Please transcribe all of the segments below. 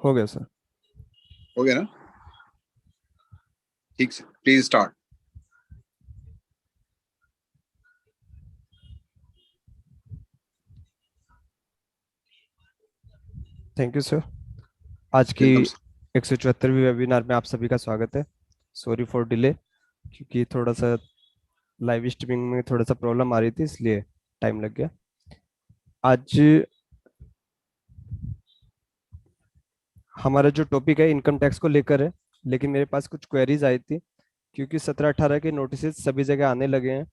हो गया सर। हो गया ना? ठीक से, please start. Thank you sir. आज की वेलकम। 174वीं वेबिनार में आप सभी का स्वागत है। सॉरी फॉर डिले, क्योंकि थोड़ा सा लाइव स्ट्रीमिंग में थोड़ा सा प्रॉब्लम आ रही थी, इसलिए टाइम लग गया। आज हमारा जो टॉपिक है इनकम टैक्स को लेकर है, लेकिन मेरे पास कुछ क्वेरीज आई थी क्योंकि 17-18 के नोटिस सभी जगह आने लगे हैं।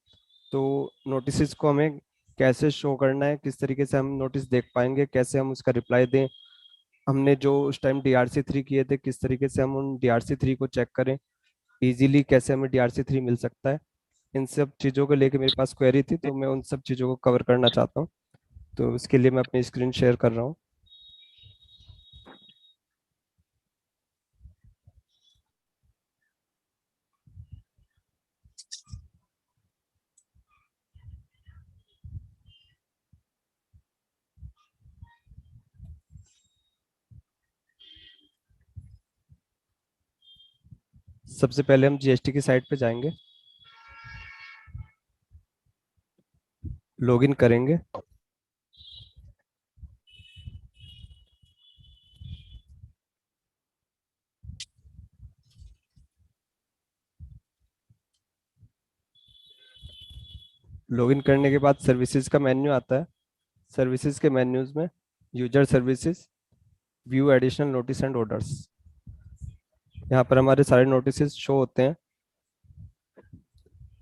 तो नोटिस को हमें कैसे शो करना है, किस तरीके से हम नोटिस देख पाएंगे, कैसे हम उसका रिप्लाई दें। हमने जो उस टाइम DRC 3 किए थे, किस तरीके से हम उन DRC 3 को चेक करें, इजीली कैसे हमें DRC 3 मिल सकता है। इन सब चीज़ों को लेके मेरे पास क्वेरी थी, तो मैं उन सब चीज़ों को कवर करना चाहता हूँ। तो इसके लिए मैं अपनी स्क्रीन शेयर कर रहा हूँ। सबसे पहले हम GST की साइट पे जाएंगे, लॉगिन करेंगे। लॉगिन करने के बाद सर्विसेज का मेन्यू आता है। सर्विसेज के मेन्यूज में user services, view additional notice and orders, यहाँ पर हमारे सारे नोटिस शो होते हैं।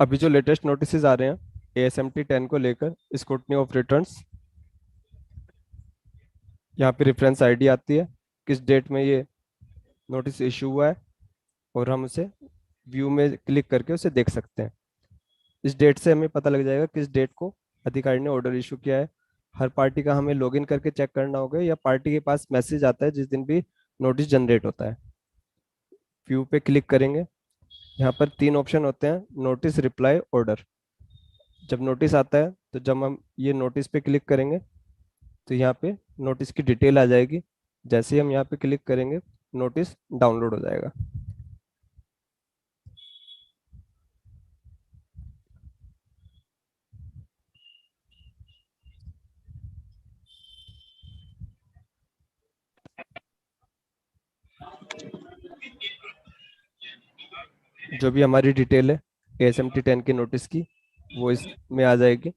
अभी जो लेटेस्ट नोटिस आ रहे हैं ASMT 10 को लेकर, स्क्रूटनी ऑफ रिटर्न्स, यहाँ पे रेफरेंस आईडी आती है, किस डेट में ये नोटिस इशू हुआ है, और हम उसे व्यू में क्लिक करके उसे देख सकते हैं। इस डेट से हमें पता लग जाएगा किस डेट को अधिकारी ने ऑर्डर इशू किया है। हर पार्टी का हमें लॉगिन करके चेक करना होगा, या पार्टी के पास मैसेज आता है जिस दिन भी नोटिस जनरेट होता है। व्यू पे क्लिक करेंगे। यहाँ पर 3 ऑप्शन होते हैं, नोटिस, रिप्लाई, ऑर्डर। जब नोटिस आता है तो जब हम ये नोटिस पे क्लिक करेंगे तो यहाँ पे नोटिस की डिटेल आ जाएगी। जैसे ही हम यहाँ पे क्लिक करेंगे, नोटिस डाउनलोड हो जाएगा। जो भी हमारी डिटेल है ASMT 10 के नोटिस की, वो इसमें आ जाएगी।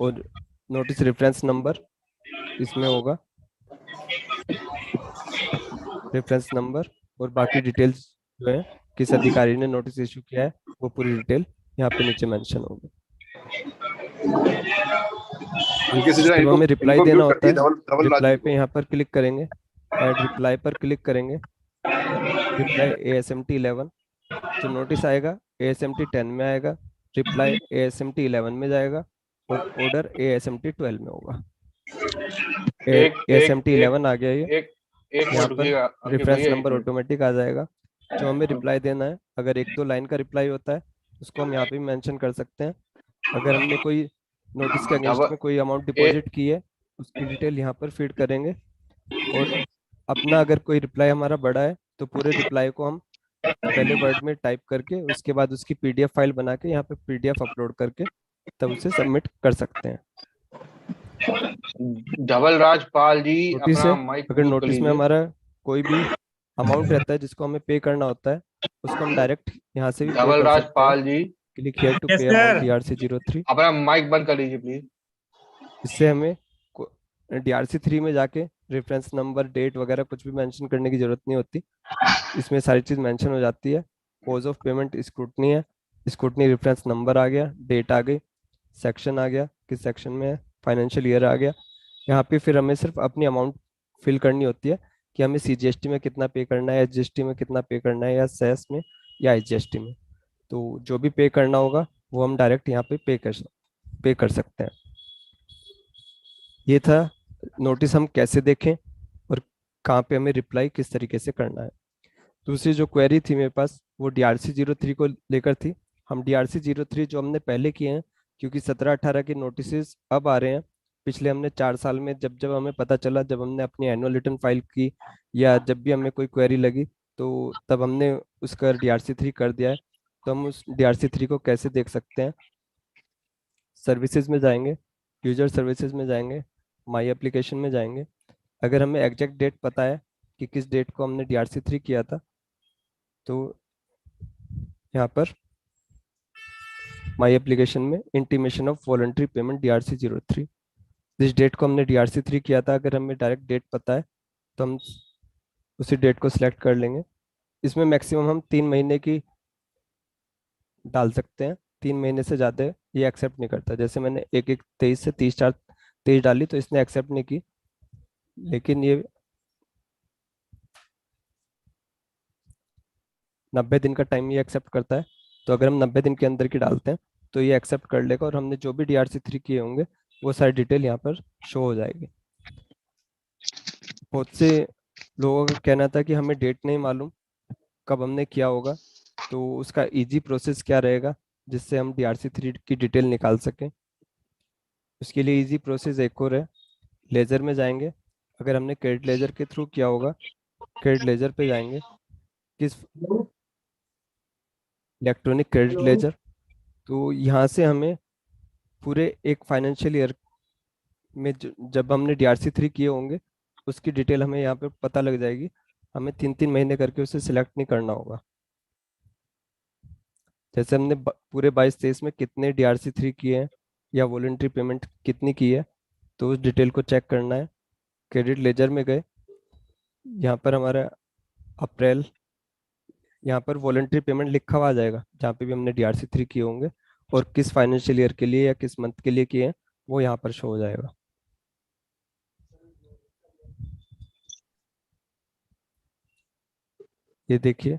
और नोटिस रेफरेंस नंबर इसमें होगा, रेफरेंस नंबर और बाकी डिटेल्स जो है किस अधिकारी ने नोटिस इशू किया है, वो पूरी डिटेल यहाँ पे नीचे मेंशन होगी। हल्के से जरा जब इनको हमें रिप्लाई इनको देना म्यूट कर होता दिए, है, धवल धवल राज जी रिप्लाई पे को। यहाँ पर क्लिक करेंगे, ऐड रिप्लाई पर क्लिक करेंगे, रिप्लाई ASMT 11, तो नोटिस आएगा ASMT 10 में आएगा, रिप्लाई ASMT 11 में जाएगा, और ऑर्डर ASMT 12 में होगा। एक एक ASMT एक 11 आ गया ये। एक एक यहाँ मिनट पर रुकिएगा अंकित रेफरेंस भैया, एक नंबर मिनट। ऑटोमेटिक आ जाएगा। जो हमें रिप्लाई देना है, अगर 1-2 लाइन का रिप्लाई होता है, उसको हम यहाँ पे मेंशन कर सकते हैं। अगर हमने कोई नोटिस के अगेंस्ट डबल में कोई अमाउंट एक डिपॉजिट की है, उसकी डिटेल यहाँ पर फीड करेंगे। और अपना अगर कोई रिप्लाई हमारा बड़ा है, तो पूरे रिप्लाई को हम पहले वर्ड में टाइप करके, उसके बाद उसकी PDF फाइल बना के यहाँ पे PDF अपलोड करके तब उसे सबमिट कर सकते हैं। डबल राजपाल जी नोटिस है, अपना माइक अगर म्यूट कर नोटिस में लीजिए। हमारा कोई भी अमाउंट रहता है जिसको हमें पे करना होता है, उसको हम डायरेक्ट यहाँ से भी पे डबल कर सकते हैं। राजपाल जी क्लिक हियर टू यस पे अमाउंट सर। DRC 03। अपना माइक बंद कर लीजिए प्लीज। इससे हमें DRC 3 में जाके रेफरेंस नंबर, डेट वगैरह कुछ भी मेंशन करने की जरूरत नहीं होती। इसमें सारी चीज़ मेंशन हो जाती है। कोज ऑफ पेमेंट स्क्रूटनी है, स्क्रूटनी रेफरेंस नंबर आ गया, डेट आ गई, सेक्शन आ गया, किस सेक्शन में है, फाइनेंशियल ईयर आ गया। यहाँ पे फिर हमें सिर्फ अपनी अमाउंट फिल करनी होती है कि हमें CGST में कितना पे करना है, SGST में कितना पे करना है, या सेस में, या HGST में। तो जो भी पे करना होगा वो हम डायरेक्ट यहाँ पे पे कर सकते हैं। ये था नोटिस हम कैसे देखें और कहाँ पे हमें रिप्लाई किस तरीके से करना है। दूसरी जो क्वेरी थी मेरे पास, वो DRC 03 को लेकर थी। हम DRC 03 जो हमने पहले किए हैं, क्योंकि 17-18 के नोटिस अब आ रहे हैं, पिछले हमने 4 साल में जब जब हमें पता चला, जब हमने अपनी एनुअल रिटर्न फाइल की या जब भी हमें कोई क्वेरी लगी, तो तब हमने उसका DRC3 कर दिया है। तो हम उस DRC3 को कैसे देख सकते हैं? सर्विसेज में जाएंगे, यूजर सर्विसेज में जाएंगे, माई एप्लीकेशन में जाएंगे। अगर हमें एग्जैक्ट डेट पता है कि किस डेट को हमने DRC3 किया था, तो यहाँ पर माई एप्लीकेशन में intimation of voluntary payment DRC03, जिस डेट को हमने DRC3 किया था, अगर हमें डायरेक्ट डेट पता है तो हम उसी डेट को सिलेक्ट कर लेंगे। इसमें मैक्सिमम हम 3 महीने की डाल सकते हैं, 3 महीने से ज़्यादा ये एक्सेप्ट नहीं करता। जैसे मैंने 1/1/23 से 30/4/23 डाली तो इसने एक्सेप्ट नहीं की, लेकिन ये 90 दिन का टाइम ये एक्सेप्ट करता है। तो अगर हम 90 दिन के अंदर की डालते हैं तो ये एक्सेप्ट कर लेगा, और हमने जो भी DRC3 किए होंगे वो सारी डिटेल यहाँ पर शो हो जाएगी। बहुत से लोगों का कहना था कि हमें डेट नहीं मालूम कब हमने किया होगा, तो उसका इजी प्रोसेस क्या रहेगा जिससे हम DRC3 की डिटेल निकाल सकें? उसके लिए इजी प्रोसेस एक और है, लेजर में जाएंगे। अगर हमने क्रेडिट लेजर के थ्रू किया होगा, क्रेडिट लेजर पे जाएंगे, किस इलेक्ट्रॉनिक क्रेडिट लेजर, तो यहाँ से हमें पूरे एक फाइनेंशियल ईयर में जब हमने DRC3 किए होंगे उसकी डिटेल हमें यहाँ पे पता लग जाएगी। हमें 3-3 महीने करके उसे सिलेक्ट नहीं करना होगा। जैसे हमने पूरे 22-23 में कितने DRC3 किए हैं या वॉलंटरी पेमेंट कितनी की है, तो उस डिटेल को चेक करना है। क्रेडिट लेजर में गए, यहाँ पर हमारा अप्रैल, यहाँ पर वॉलंटरी पेमेंट लिखा हुआ आ जाएगा जहाँ पे भी हमने DRC3 किए होंगे, और किस फाइनेंशियल ईयर के लिए या किस मंथ के लिए किए हैं वो यहाँ पर शो हो जाएगा। ये देखिए,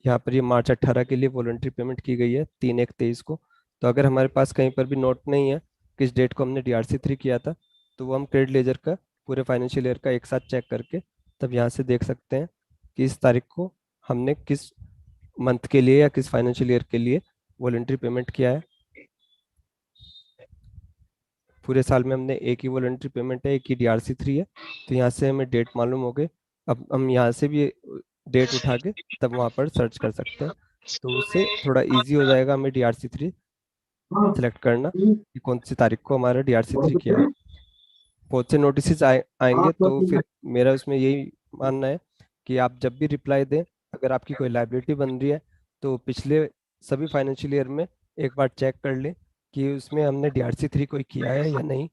यहाँ पर ये मार्च 18 के लिए वॉलंटरी पेमेंट की गई है 3/1/23 को। तो अगर हमारे पास कहीं पर भी नोट नहीं है किस डेट को हमने DRC3 किया था, तो वो हम क्रेडिट लेजर का पूरे फाइनेंशियल ईयर का एक साथ चेक करके तब यहाँ से देख सकते हैं कि इस तारीख को हमने किस मंथ के लिए या किस फाइनेंशियल ईयर के लिए वॉलंटरी पेमेंट किया है। पूरे साल में हमने एक ही वॉलंटरी पेमेंट है, एक ही DRC3 है, तो यहाँ से हमें डेट मालूम हो गई। अब हम यहाँ से भी डेट उठा के तब वहाँ पर सर्च कर सकते हैं, तो उससे थोड़ा इजी हो जाएगा हमें DRC3 सेलेक्ट करना कि कौन सी तारीख को हमारा DRC3 किया है। बहुत से नोटिस आएंगे, तो फिर मेरा उसमें यही मानना है कि आप जब भी रिप्लाई दें, अगर आपकी कोई लाइबिलिटी बन रही है तो पिछले सभी फाइनेंशियल ईयर में एक बार चेक कर लें कि उसमें हमने DRC3 कोई किया है या नहीं।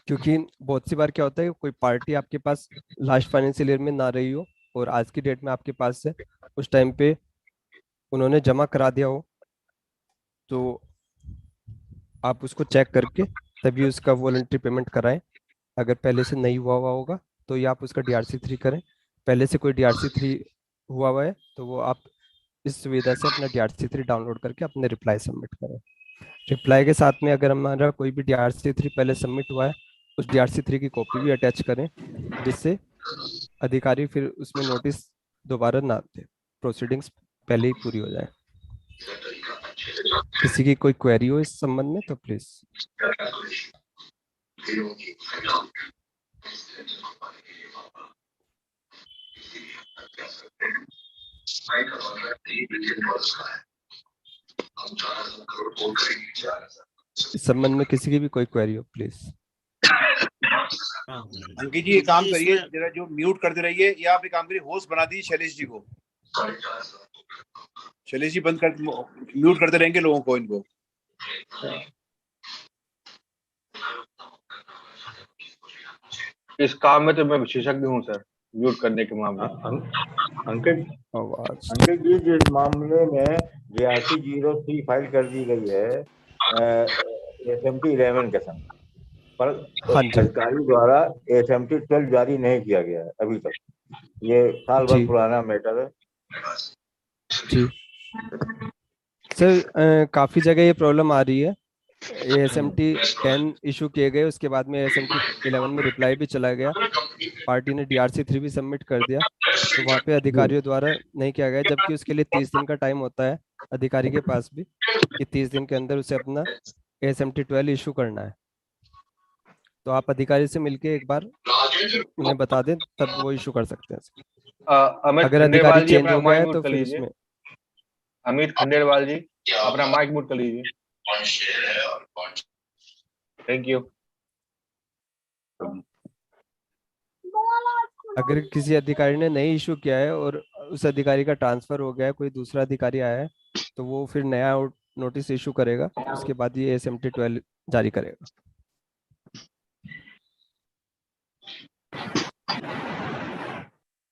क्योंकि बहुत सी बार क्या होता है कि कोई पार्टी आपके पास लास्ट फाइनेंशियल ईयर में ना रही हो और आज की डेट में आपके पास है, उस टाइम पे उन्होंने जमा करा दिया हो, तो आप उसको चेक करके तभी उसका वॉलंटरी पेमेंट कराएं। अगर पहले से नहीं हुआ हुआ होगा तो ये आप उसका DRC3 करें। पहले से कोई DRC3 हुआ हुआ है तो वो आप इस सुविधा से अपना DRC3 डाउनलोड करके अपने रिप्लाई सबमिट करें। रिप्लाई के साथ में अगर हमारा कोई भी DRC3 पहले सबमिट हुआ है, उस DRC3 की कॉपी भी अटैच करें, जिससे अधिकारी फिर उसमें नोटिस दोबारा ना दे, प्रोसीडिंग्स पहले ही पूरी हो जाए। किसी की कोई क्वेरी हो इस संबंध में तो प्लीज। इस संबंध में किसी की भी कोई क्वेरी हो प्लीज। अंकित जी, एक काम करिए, जरा जो म्यूट करते रहिए, या आप एक काम करिए, होस्ट बना दीजिए शैलेश जी को। शैलेश जी बंद कर, म्यूट करते रहेंगे लोगों को, इनको। इस काम में तो मैं विशेषज्ञ हूँ सर, म्यूट करने के मामले। अंकित आवाज जी, जिस मामले में DRC03 फाइल कर दी गई है SMT 11 के संग, पर हाँ जी अधिकारी द्वारा SMT 12 जारी नहीं किया गया है अभी तक। ये साल भर जी पुराना मैटर है। जी सर, काफी जगह ये प्रॉब्लम आ रही है। ASMT 10 इशू किए गए, उसके बाद में ASMT 11 में रिप्लाई भी चला गया, पार्टी ने DRC3 भी सबमिट कर दिया, तो वहाँ पे अधिकारियों द्वारा नहीं किया गया, जबकि उसके लिए 30 दिन का टाइम होता है अधिकारी के पास भी, कि 30 दिन के अंदर उसे अपना ASMT 12 इशू करना है, तो आप अधिकारी से मिलके एक बार उन्हें बता दें, तब वो इशू कर सकते हैं। अमित अगर अधिकारी खंडेलवाल जी चेंज अपना हो गया माइक है म्यूट तो कर फिर लीजिए। उसमें अमित खंडेलवाल जी अपना माइक म्यूट कर लीजिए। Thank you. अगर किसी अधिकारी ने नहीं इशू किया है और उस अधिकारी का ट्रांसफर हो गया है, कोई दूसरा अधिकारी आया है, तो वो फिर नया नोटिस इशू करेगा, उसके बाद ये ASMT 12 जारी करेगा।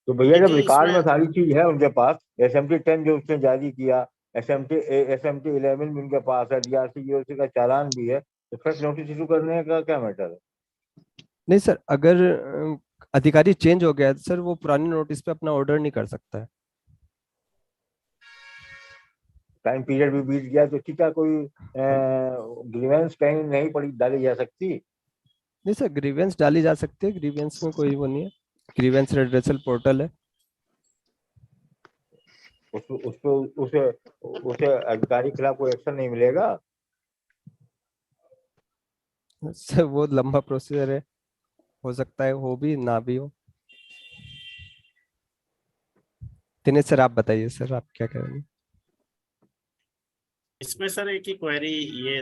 तो भैया जब जी, रिकॉर्ड में इसमें सारी चीज है उनके पास, एसएमटी 10 जो उसने जारी किया, एसएमटी 11 भी उनके पास है, डीआरसी जीओसी का चालान भी है, तो फ्रेश नोटिस इशू करने का क्या मैटर है? नहीं सर, अगर अधिकारी चेंज हो गया है तो सर वो पुरानी नोटिस पे अपना ऑर्डर नहीं कर सकता है। टाइम पीरियड भी बीत गया तो ठीक है, कोई ग्रीवेंस कहीं नहीं पड़ी डाली जा सकती? नहीं सर, ग्रीवेंस डाली जा सकती है, ग्रीवेंस में कोई वो नहीं है, ग्रीवेंस रेड्रेसल पोर्टल है। उसको उसे उसे अधिकारी के खिलाफ कोई एक्शन नहीं मिलेगा? सर वो लंबा प्रोसीजर है, हो सकता है हो भी ना भी हो। दिनेश सर आप बताइए, सर आप क्या करेंगे? इसमें सर एक ही क्वेरी ये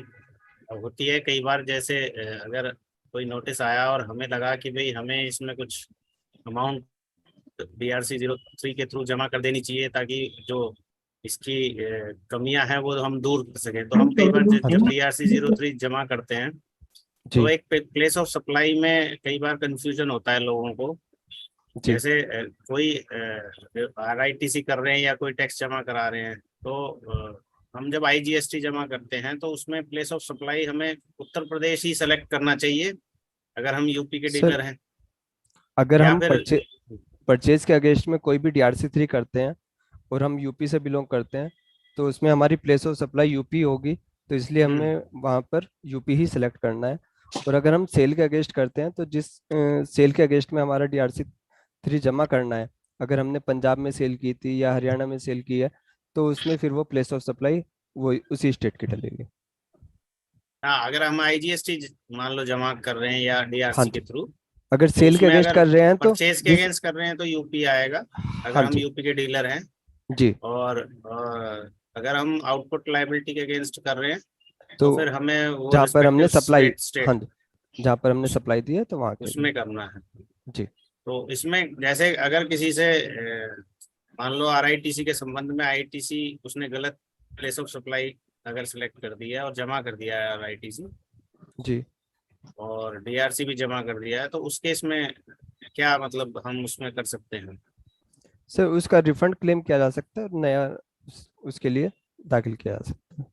होती है कई बार, जैसे अगर कोई नोटिस आया और हमें लगा कि भाई हमें इसमें कुछ अमाउंट DRC-03 के थ्रू जमा कर देनी चाहिए, ताकि जो इसकी कमियां हैं वो हम दूर कर सकें, तो हम कई बार जब DRC-03 जमा करते हैं तो जी एक प्लेस ऑफ सप्लाई में कई बार कंफ्यूजन होता है लोगों को। जी जैसे कोई RITC कर रहे हैं या कोई टैक्स जमा करा रहे हैं, तो हम जब IGST जमा करते हैं तो उसमें प्लेस ऑफ सप्लाई हमें उत्तर प्रदेश ही सेलेक्ट करना चाहिए अगर हम यूपी के सर, डीलर हैं, अगर या हम फिर परचेज के अगेंस्ट में कोई भी DRC 3 करते हैं और हम यूपी से बिलोंग करते हैं, तो उसमें हमारी प्लेस ऑफ सप्लाई यूपी होगी, तो इसलिए हमें वहाँ पर यूपी ही सिलेक्ट करना है। और अगर हम सेल के अगेंस्ट करते हैं, तो जिस सेल के अगेंस्ट में हमारा DRC 3 जमा करना है, अगर हमने पंजाब में सेल की थी या हरियाणा में सेल की है, तो उसमें फिर वो प्लेस ऑफ सप्लाई वो उसी स्टेट की डलेगी। हाँ, अगर हम IGST मान लो जमा कर रहे हैं या हाँ DRC के जी, थ्रू, अगर तो सेल के उसमें अगेंस्ट अगर कर रहे हैं तो परचेज के जिस अगेंस्ट कर रहे हैं तो यूपी आएगा हाँ अगर हम जी यूपी के डीलर हैं। जी, और अगर हम आउटपुट लायबिलिटी के अगेंस्ट कर रहे हैं तो तो फिर हमें वो जहाँ पर हमने रिस्पेक्टिव सप्लाई स्टेट हाँ जी, जहाँ पर हमने सप्लाई दी है तो वहाँ के लिए। उसमें करना है। जी तो इसमें जैसे अगर किसी से मान लो RITC के संबंध में ITC उसने गलत प्लेस ऑफ सप्लाई अगर सिलेक्ट कर दिया और जमा कर दिया है RITC, जी, और DRC भी जमा कर दिया है, तो उस केस में क्या मतलब हम उसमें कर सकते हैं? सर उसका रिफंड क्लेम किया जा सकता है और नया उसके लिए दाखिल किया जा सकता है।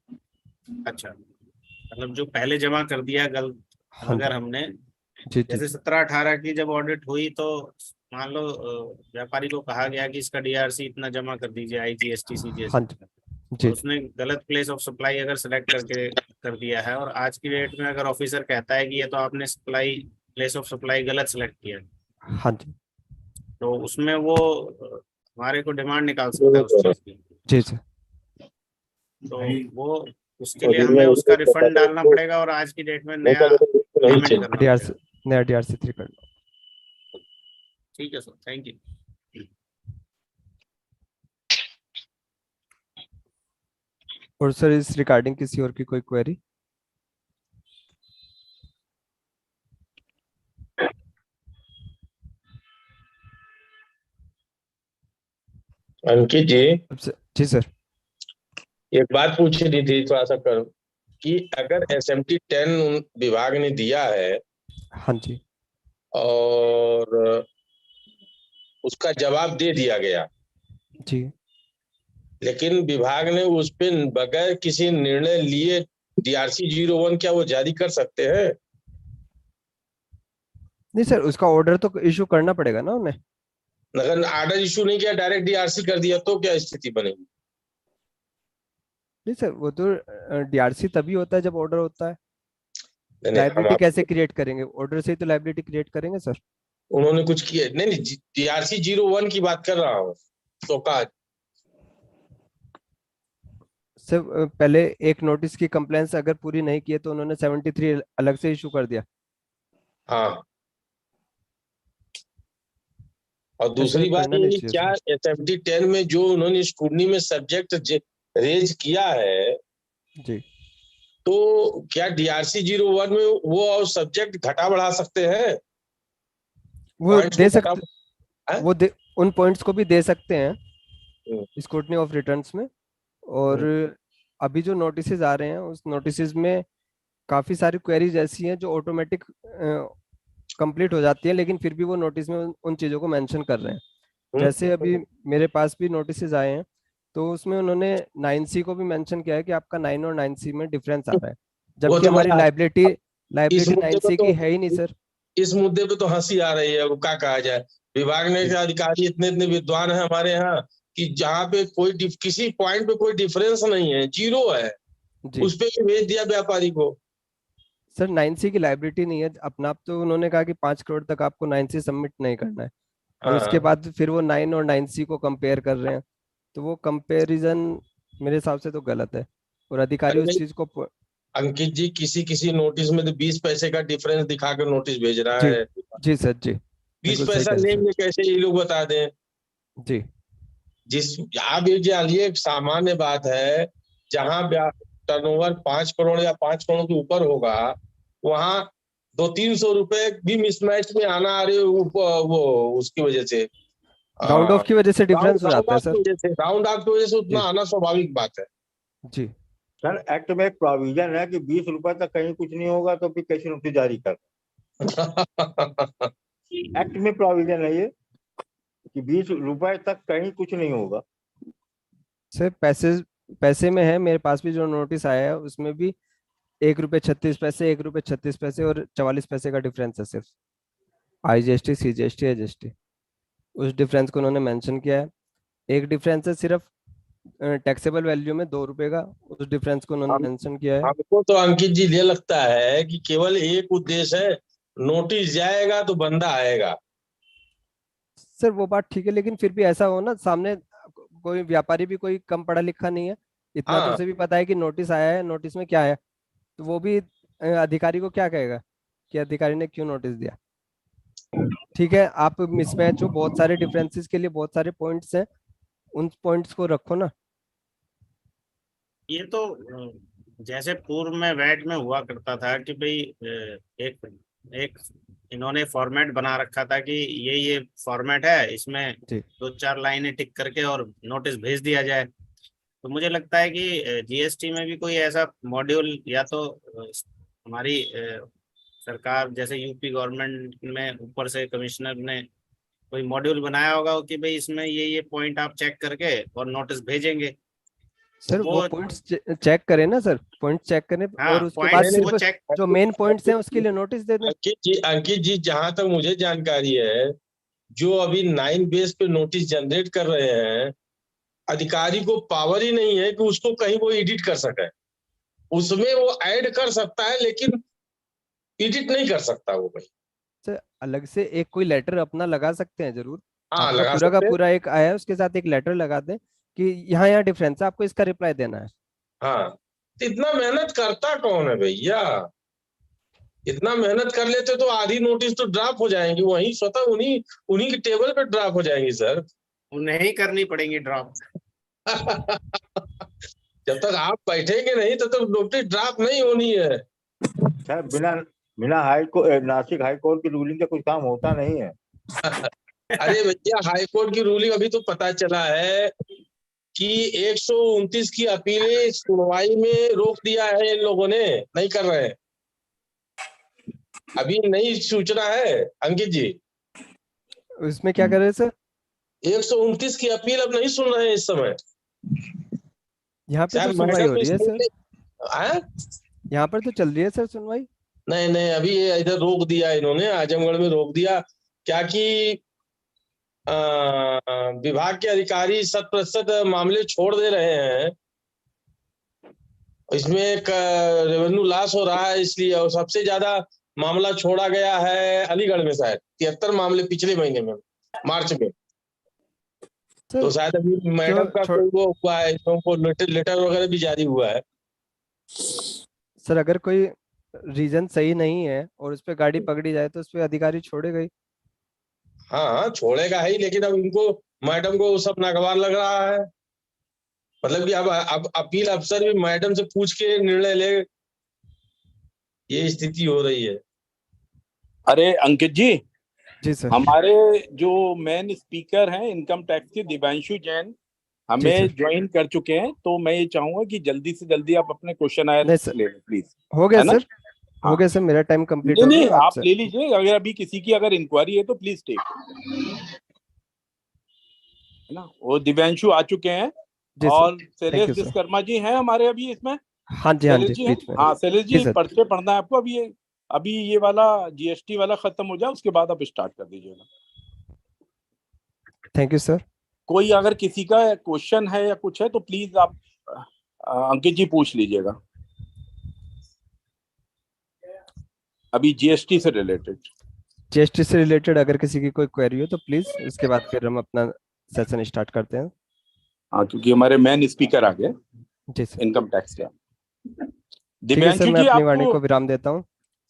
अच्छा, मतलब जो पहले जमा कर दिया गलत, हाँ जी अगर हमने जी जी जैसे 17-18 की जब ऑडिट हुई तो मान लो व्यापारी को कहा गया कि इसका DRC इतना जमा कर दीजिए IGST हाँ CGST, जी और जी उसने गलत प्लेस ऑफ सप्लाई अगर सेलेक्ट करके कर दिया है, और आज की डेट में अगर ऑफिसर कहता है कि ये तो आपने सप्लाई प्लेस ऑफ सप्लाई गलत सेलेक्ट किया है, हाँ जी तो उसमें वो हमारे को डिमांड निकाल सकता है उस चीज की। जी जी, तो वो उसके लिए हमें उसका रिफंड डालना पड़ेगा और आज की डेट में नया पेमेंट करना DRC पड़ेगा। नया DRC 3 कर लो। ठीक है सर, थैंक यू। और सर इस रिगार्डिंग किसी और की कोई क्वेरी? अंकित जी, जी सर। एक बात पूछनी थी, थोड़ा सा करो कि अगर SMT 10 विभाग ने दिया है हाँ जी और उसका जवाब दे दिया गया, जी, लेकिन विभाग ने उस पे बगैर किसी निर्णय लिए DRC-01 क्या वो जारी कर सकते हैं? नहीं सर, उसका ऑर्डर तो इशू करना पड़ेगा ना उन्हें। अगर ऑर्डर इशू नहीं किया, डायरेक्ट DRC कर दिया, तो क्या स्थिति बनेगी? नहीं सर, वो तो DRC तभी होता है जब ऑर्डर होता है। नहीं, हम लाइबिलिटी कैसे क्रिएट करेंगे? ऑर्डर से ही तो लाइबिलिटी क्रिएट करेंगे सर। उन्होंने कुछ किया नहीं, DRC-01 की बात कर रहा हूँ, तो का सिर्फ पहले एक नोटिस की कंप्लेंट्स अगर पूरी नहीं की है तो उन्होंने 73 अलग से इशू कर दिया। हाँ, और दूसरी बात पढ़ना ये नहीं कि चाहिए क्या एसएमटी 10 में जो उन्होंने स्क्रूटनी में सब्जेक्ट रेज किया है, जी। तो क्या डीआरसी 01 में वो और सब्जेक्ट घटा बढ़ा सकते हैं? वो पॉइंट्स दे को घटा सकते, वो उन पॉइंट्स को भी दे सकते हैं हम्म, स्क्रूटनी ऑफ रिटर्न्स में। और अभी जो नोटिसेज आ रहे हैं उस नोटिसेज में काफी सारी क्वेरीज ऐसी हैं जो ऑटोमेटिक कंप्लीट हो जाती है, लेकिन फिर भी वो नोटिस में उन चीज़ों को मेंशन कर रहे हैं। जैसे अभी मेरे पास भी नोटिसेज आए हैं तो उसमें उन्होंने 9C को भी मेंशन किया है कि आपका 9 और 9C में डिफरेंस आ रहा है, वो जबकि तो हमारी बड़ा लाइबिलिटी इस लाइबिलिटी मुद्दे पे 9C तो की है ही नहीं सर। इस मुद्दे पे तो हंसी आ रही है। अब क्या कहा जाए, विभाग ने के अधिकारी इतने इतने विद्वान है हमारे यहाँ कि जहाँ पे किसी पॉइंट पे कोई डिफरेंस नहीं है, जीरो है, जी उस पे भी भेज दिया व्यापारी को। सर, 9C की लाइबिलिटी नहीं है अपना, आप तो उन्होंने कहा कि 5 करोड़ तक आपको 9C सबमिट नहीं करना है, और उसके हाँ, बाद फिर वो 9 और 9C को कंपेयर कर रहे हैं। तो वो कंपैरिजन मेरे हिसाब से तो गलत है, और अधिकारी अरे उस नहीं चीज को अंकित जी, किसी किसी नोटिस में तो 20 पैसे का डिफरेंस दिखा कर नोटिस भेज रहा जी है। जी सर जी, 20 बिल्कुल सही पैसा कह रहे हैं लेंगे कैसे, ये लोग बता दें। सर जी। जिस आप ये जानिए, एक सामान्य बात है, जहां टर्नओवर 5 करोड़ या 5 करोड़ के ऊपर होगा, वहां 200-300 रुपए भी मिसमैच में आना, अरे वो उसकी वजह से, राउंड ऑफ की वजह से राउंड डिफरेंस हो राउंड जाता है ऑफ की सर। वजह से, राउंड ऑफ की वजह से उतना जी आना स्वाभाविक बात है। जी सर एक्ट में एक प्रोविजन है कि 20 रुपए तक कहीं कुछ नहीं होगा तो फिर कैसे नोटिस जारी कर। एक्ट में प्रोविजन है ये कि 20 रुपए तक कहीं कुछ नहीं होगा। सर, पैसे पैसे में है, मेरे पास भी जो नोटिस आया है उसमें भी 1 रुपये 36 पैसे, 1 रुपये 36 पैसे और 44 पैसे का डिफरेंस है सिर्फ। IGST CGST HST, उस डिफरेंस को उन्होंने मेंशन किया है। एक डिफरेंस है सिर्फ टैक्सेबल वैल्यू में 2 रुपए का, उस डिफरेंस को उन्होंने हम मेंशन किया है। हमको तो अंकित जी ये लगता है कि केवल एक उद्देश्य है, नोटिस जाएगा तो बंदा आएगा। सर वो बात ठीक है, लेकिन फिर भी ऐसा हो ना, सामने कोई व्यापारी भी कोई कम पढ़ा लिखा नहीं है, इतना तो हाँ, उसे भी पता है कि नोटिस आया है, नोटिस में क्या है, तो वो भी अधिकारी को क्या कहेगा कि अधिकारी ने क्यों नोटिस दिया। ठीक है, आप मिसमैच हो, बहुत सारे डिफरेंसेस के लिए बहुत सारे पॉइंट्स हैं, उन पॉइंट्स को रखो ना। ये तो जैसे पूर्व में वैट में हुआ करता था कि भाई एक एक इन्होंने फॉर्मेट बना रखा था कि ये फॉर्मेट है, इसमें जी 2-4 लाइनें टिक करके और नोटिस भेज दिया जाए। तो मुझे लगता है कि जीएसटी में भी कोई ऐसा मॉड्यूल, या तो हमारी सरकार जैसे यूपी गवर्नमेंट में ऊपर से कमिश्नर ने कोई मॉड्यूल बनाया होगा कि भाई इसमें ये पॉइंट आप चेक करके और नोटिस भेजेंगे। सर, वो वो पॉइंट्स चेक करें ना सर, पॉइंट्स चेक करें, हाँ, और उसके बाद पॉइंट्स वो सिर्फ चेक। जो मेन पॉइंट्स हैं उसके लिए नोटिस दे दें। अंकित जी जहां तक मुझे जानकारी है, जो अभी 9 बेस पे नोटिस जनरेट कर रहे हैं, अधिकारी को पावर ही नहीं है कि उसको कहीं वो एडिट कर सके। उसमें वो ऐड कर सकता है लेकिन एडिट नहीं कर सकता वो कहीं। सर, अलग से एक कोई लेटर अपना लगा सकते हैं जरूर, हाँ, आपका लगा पूरा का सकते हैं। पूरा एक आया है उसके साथ एक लेटर लगा दें कि यहाँ यहाँ डिफरेंस है, आपको इसका रिप्लाई देना है। हाँ, तो इतना मेहनत करता कौन है भैया? इतना मेहनत कर लेते तो आधी नोटिस तो ड्रॉप हो जाएंगी, वहीं स्वतः उन्हीं उन्हीं की टेबल पे ड्रॉप हो जाएंगी सर। उन्हें ही करनी पड़ेंगी ड्रॉप। जब तक आप बैठेंगे नहीं तब तक नोटिस ड्रॉप नहीं होनी है। सर बिना बिना नासिक हाई कोर्ट की रूलिंग का कुछ काम होता नहीं है। अरे भैया, हाई कोर्ट की रूलिंग अभी तो पता चला है कि 129 की अपीलें सुनवाई में रोक दिया है इन लोगों ने, नहीं कर रहे हैं। अभी नई सूचना है अंकित जी, उसमें क्या कर रहे हैं सर? 129 की अपील अब नहीं सुन रहे हैं इस समय। यहाँ पे तो शायद सुनवाई हो रही है सर, हाँ? यहाँ पर तो चल रही है सर सुनवाई। नहीं नहीं, अभी ये इधर रोक दिया इन्होंने, आजमगढ़ में रोक दिया। क्या कि विभाग के अधिकारी 100% मामले छोड़ दे रहे हैं, इसमें एक रेवेन्यू लॉस हो रहा है इसलिए। और सबसे ज्यादा मामला छोड़ा गया है अलीगढ़ में, शायद 73 मामले पिछले महीने में, मार्च में। तो शायद अभी मैडम का कोई वो हुआ है, उनको लेटर वगैरह भी जारी हुआ है। सर अगर कोई रीजन सही नहीं है और उस पर गाड़ी पकड़ी जाए तो उस पर अधिकारी छोड़ेगा ही। हाँ हाँ छोड़ेगा ही, लेकिन अब उनको, मैडम को सब नागवार लग रहा है। मतलब कि अब अपील अफसर भी मैडम से पूछ के निर्णय ले, ये स्थिति हो रही है। अरे अंकित जी, जी सर। हमारे जो मेन स्पीकर हैं इनकम टैक्स के, दिव्यांशु जैन, जी हमें सर। ज्वाइन कर चुके हैं। तो मैं ये चाहूंगा कि जल्दी से जल्दी आप अपने क्वेश्चन आए नहीं सर, ले लें प्लीज। हो गया है ना? सर, हो हाँ। गया सर, मेरा टाइम कंप्लीट नहीं हो नहीं, गया आप आपसे। ले लीजिए। अगर अभी किसी की अगर इंक्वायरी है तो प्लीज टेक, है ना? वो दिव्यांशु आ चुके हैं जी सर, और thank Shailesh you sir. Vishwakarma ji हैं हमारे अभी इसमें। हाँ जी, हाँ शैलेश जी, जी हैं? बीच में। हाँ शैलेश जी जी, सर। पर्चे पढ़ना है आपको। अभी ये वाला जीएसटी वाला खत्म हो जाए, उसके बाद आप स्टार्ट कर दीजिएगा। Thank you sir. कोई अगर किसी का क्वेश्चन है या कुछ है तो प्लीज आप अंकित जी पूछ लीजिएगा, अभी जीएसटी से रिलेटेड। जीएसटी से रिलेटेड अगर किसी की कोई क्वेरी हो तो प्लीज, उसके बाद फिर हम अपना सेशन स्टार्ट करते हैं। हाँ, क्योंकि हमारे मेन स्पीकर आ गए जी सर। इनकम टैक्स के। ठीक है सर, दिव्यांशु मैं जी अपनी वाणी आपको को विराम देता हूँ।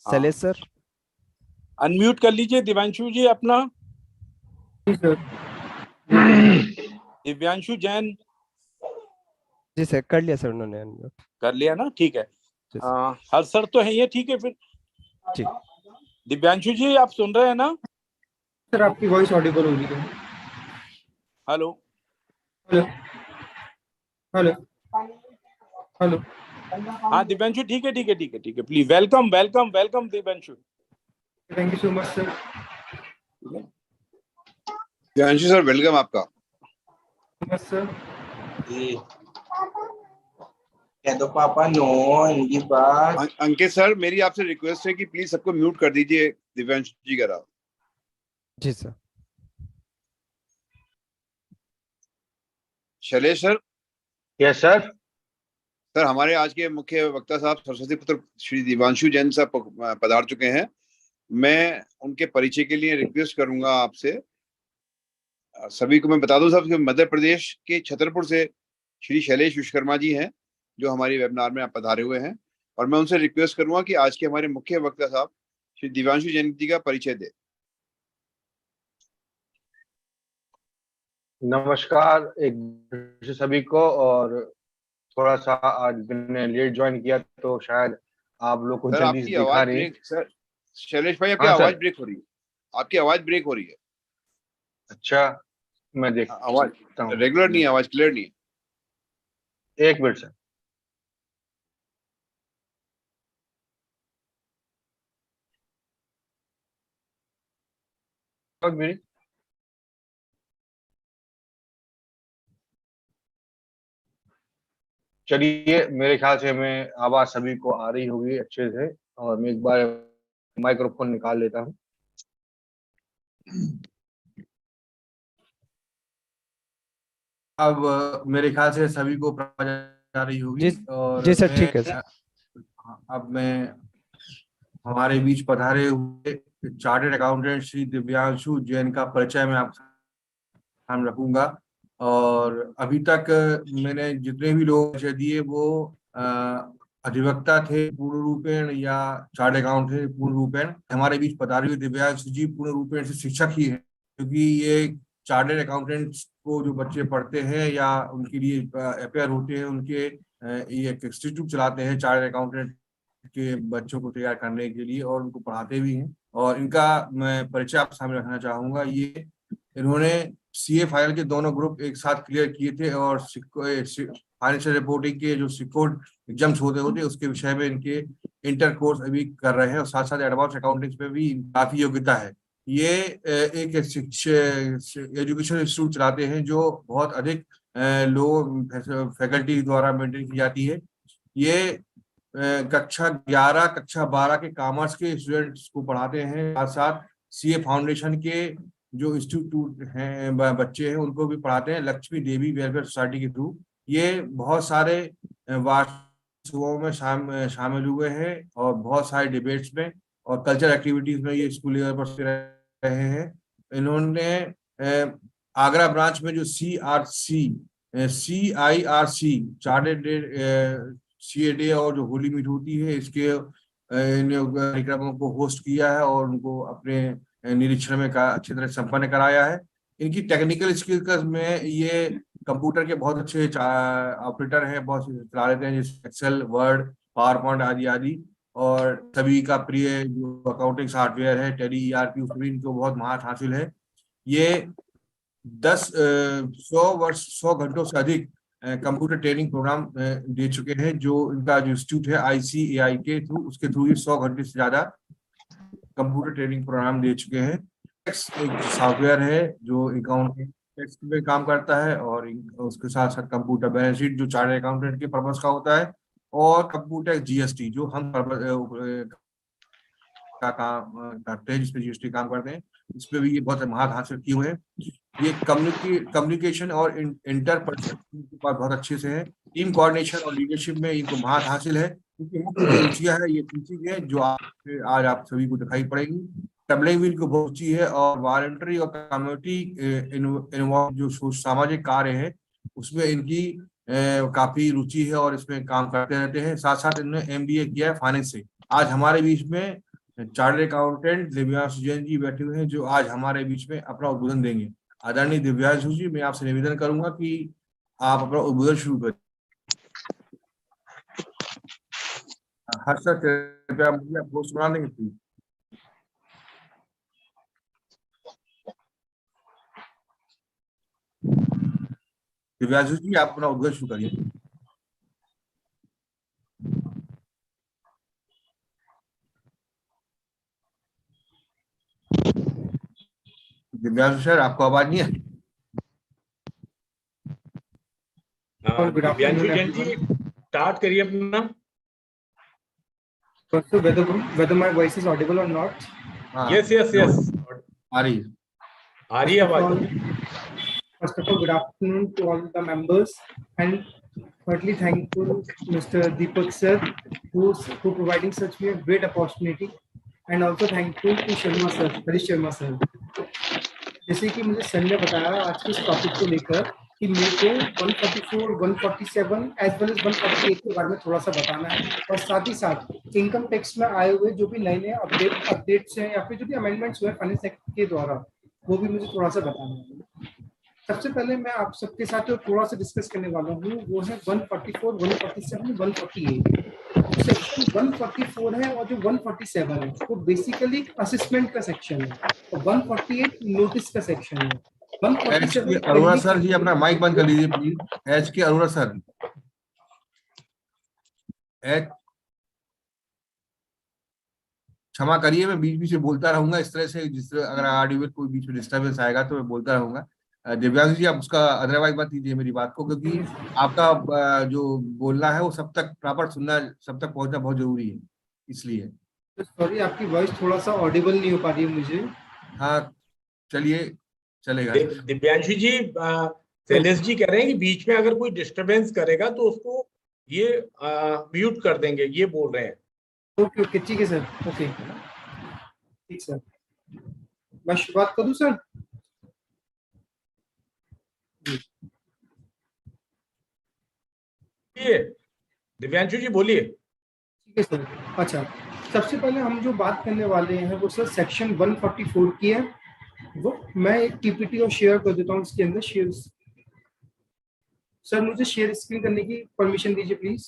शैलेश सर। अनम्यूट कर लीजिए दिव्यांशु जी अपना। दिव्यांशु जैन जी सर, कर लिया सर उन्होंने unmute। कर लिया ना? ठीक है। जी सर। हर सर तो है ये, ठीक है फिर। जी दिव्यांशु जी आप सुन रहे हैं ना? सर आपकी वॉइस ऑडिबल हो रही है। Hello hello hello hello. हाँ दिव्यांशु, ठीक है ठीक है ठीक है ठीक है, please welcome welcome welcome Divyanshu. Thank you so much sir. Divyanshu sir welcome आपका। Much sir. कह दो पापा नो इनकी बात। अंकित सर, मेरी आपसे रिक्वेस्ट है कि प्लीज सबको म्यूट कर दीजिए दिव्यांशु जी का। जी sir. Shailesh sir. Yes sir. Sir हमारे आज के मुख्य वक्ता साहब सरस्वती पुत्र श्री दिव्यांशु जैन साहब पधार चुके हैं। मैं उनके परिचय के लिए रिक्वेस्ट करूंगा आपसे। सभी को मैं बता दूं साहब कि मध्य प्रदेश के छतरपुर से श्री शैलेश विश्वकर्मा जी हैं, जो हमारी वेबिनार में आप पधारे हुए हैं। और मैं उनसे रिक्वेस्ट करूंगा कि आज के हमारे मुख्य वक्ता साहब श्री दिव्यांशु जैन जी का परिचय दे। नमस्कार एक सभी को। और थोड़ा सा आज मैंने लेट ज्वाइन किया तो शायद आप लोग को सर जल्दी आपकी से दिखा आवाज नहीं। ब्रेक, सर शैलेश भाई आपकी हाँ, आवाज सर। ब्रेक हो रही है। आपकी आवाज ब्रेक हो रही है। अच्छा मैं आवाज देखता हूँ। रेगुलर नहीं है, आवाज क्लियर नहीं है। एक मिनट सर। मेरी चलिए, मेरे ख्याल से हमें आवाज सभी को आ रही होगी अच्छे से। और मैं एक बार माइक्रोफोन निकाल लेता हूँ। अब मेरे ख्याल से सभी को आवाज आ रही होगी। जी और जी सर, ठीक है सर। अब मैं हमारे बीच पधारे हुए चार्टर्ड अकाउंटेंट श्री दिव्यांशु जैन का परिचय मैं आपके सामने रखूंगा। और अभी तक मैंने जितने भी लोग परिचय दिए वो अधिवक्ता थे पूर्ण रूपेण या चार्टर्ड अकाउंट थे पूर्ण रूपेण। हमारे बीच पधारे हुए दिव्यांशु जी पूर्ण रूपेण से शिक्षक ही है, क्योंकि ये चार्टर्ड अकाउंटेंट्स को जो बच्चे पढ़ते हैं या उनके लिए अपेयर होते हैं, उनके ये एक इंस्टीट्यूट चलाते हैं चार्टर्ड अकाउंटेंट के बच्चों को तैयार करने के लिए, और उनको पढ़ाते भी हैं। और इनका मैं परिचय आप सामने रखना चाहूंगा। ये इन्होंने सीए फाइनल के दोनों ग्रुप एक साथ क्लियर किए थे, और फाइनेंशियल रिपोर्टिंग के जो सिक्योर्ड एग्जाम्स होते उसके विषय में इनके इंटर कोर्स अभी कर रहे हैं, और साथ साथ एडवांस अकाउंटिंग पे भी काफी योग्यता है। ये एक एजुकेशन इंस्टीट्यूट चलाते हैं जो बहुत अधिक लोग फैकल्टी द्वारा मेंटेन की जाती है। ये कक्षा 11 कक्षा 12 के कॉमर्स के स्टूडेंट्स को पढ़ाते हैं, साथ साथ सीए फाउंडेशन के जो इंस्टीट्यूट हैं बच्चे हैं उनको भी पढ़ाते हैं, लक्ष्मी देवी वेलफेयर सोसाइटी के थ्रू। ये बहुत सारे वार्षिकों में शामिल हुए हैं, और बहुत सारे डिबेट्स में और कल्चर एक्टिविटीज में ये स्कूल लेवल पर रहे हैं। इन्होंने आगरा ब्रांच में जो CIRC चार्टेड CA और जो होली मीट होती है, इसके कार्यक्रमों को होस्ट किया है और उनको अपने निरीक्षण में अच्छी तरह संपन्न कराया है। इनकी टेक्निकल स्किल्स में ये कंप्यूटर के बहुत अच्छे ऑपरेटर हैं, बहुत चला लेते हैं, जैसे एक्सेल, वर्ड, पावर पॉइंट आदि आदि। और सभी का प्रिय जो अकाउंटिंग सॉफ्टवेयर है टैली ERP, उसमें भी इनको बहुत महारत हासिल है। ये 100 घंटों से अधिक कंप्यूटर ट्रेनिंग प्रोग्राम दे चुके हैं, जो इनका जो इंस्टीट्यूट है ICAI के थ्रू, उसके थ्रू ये 100 घंटे से ज्यादा कंप्यूटर ट्रेनिंग प्रोग्राम दे चुके हैं। एक सॉफ्टवेयर है जो अकाउंटिंग टैक्स में काम करता है, और उसके साथ साथ कंप्यूटर बैलेंस शीट जो चार्टर्ड अकाउंटेंट के पर्पस का होता है, और कंप्यूटर GST जो हम का काम करते हैं, जिसमें GST काम करते हैं, इस पे भी ये बहुत महारत हासिल किए हुए हैं। ये कम्युनिकेशन और इंटरपर्सनल बहुत अच्छे से है। टीम कोऑर्डिनेशन और लीडरशिप में इनको महारत हासिल है। क्योंकि मुख्य जो रुचियां है ये टीचिंग है, जो आज आप सभी को दिखाई पड़ेगी। ट्रैवलिंग भी इनको बहुत रुचि है, और वॉलंटरी और कम्युनिटी इन्वॉल्व जो सामाजिक कार्य है उसमें इनकी काफी रुचि है, और इसमें काम करते रहते हैं। साथ साथ इन्होंने MBA किया है फाइनेंस से। आज हमारे बीच में चार्टर्ड अकाउंटेंट दिव्यांशु जैन जी बैठे हुए हैं, जो आज हमारे बीच में अपना उद्बोधन देंगे। आदरणीय दिव्यांशु जी, मैं आपसे निवेदन करूंगा कि आप अपना उद्बोधन शुरू करें। हर सर कृपया मुझे पोस्ट बना देंगे प्लीज। दिव्यांशु जी, आप अपना उद्बोधन शुरू करिए। दिव्यांशु सर, आपको आवाज नहीं है? दिव्यांशु जैन जी, स्टार्ट करिए अपना। So whether my voice is audible or not? Yes. आ रही है आवाज। First of all, good afternoon to all the members, and heartily thankful Mr. Deepak sir who providing such a great opportunity, and also thankful to Sharma sir, Harish Sharma sir. जैसे कि मुझे sir ने बताया आज के इस topic को लेकर कि मेरे को 144, 147 एज वेल एज 148 के बारे में थोड़ा सा बताना है, और साथ ही साथ इनकम टैक्स में आए हुए जो भी नए नए अपडेट्स हैं या फिर जो भी अमेंडमेंट्स हुए फाइनेंस एक्ट के द्वारा, वो भी मुझे थोड़ा सा बताना है। सबसे पहले मैं आप सबके साथ जो थोड़ा सा डिस्कस करने वाला हूँ वो है 144, 147, 148। सेक्शन 144 है और जो 147 है वो बेसिकली असेसमेंट का सेक्शन है, और 148 नोटिस का सेक्शन है। अरोड़ा सर जी, अपना माइक बंद कर लीजिए प्लीज। HK अरोड़ा सर, क्षमा करिए, मैं बीच बीच में बोलता रहूंगा इस तरह से, जिस तरह अगर ऑडियो में कोई बीच में डिस्टर्बेंस आएगा तो मैं बोलता रहूंगा। दिव्यांशु जी, आप उसका अदरवाइज मत लीजिए मेरी बात को, क्योंकि आपका जो बोलना है वो सब तक प्रॉपर सुनना, सब तक पहुंचना बहुत जरूरी है, इसलिए। सॉरी, आपकी वॉइस थोड़ा सा ऑडिबल नहीं हो पा रही है मुझे। हाँ, चलिए, चलेगा। दिव्यांशु जी, शैलेश जी कह रहे हैं कि बीच में अगर कोई डिस्टरबेंस करेगा तो उसको ये म्यूट कर देंगे, ये बोल रहे हैं। ओके, ठीक है सर, ओके, ठीक सर। मैं शुरुआत करूं सर? दिव्यांशु जी बोलिए। ठीक है सर। अच्छा, सबसे पहले हम जो बात करने वाले हैं वो सर सेक्शन 144 की है। वो मैं एक PPT और शेयर कर देता हूँ इसके अंदर। शेयर सर, मुझे शेयर स्क्रीन करने की परमिशन दीजिए प्लीज।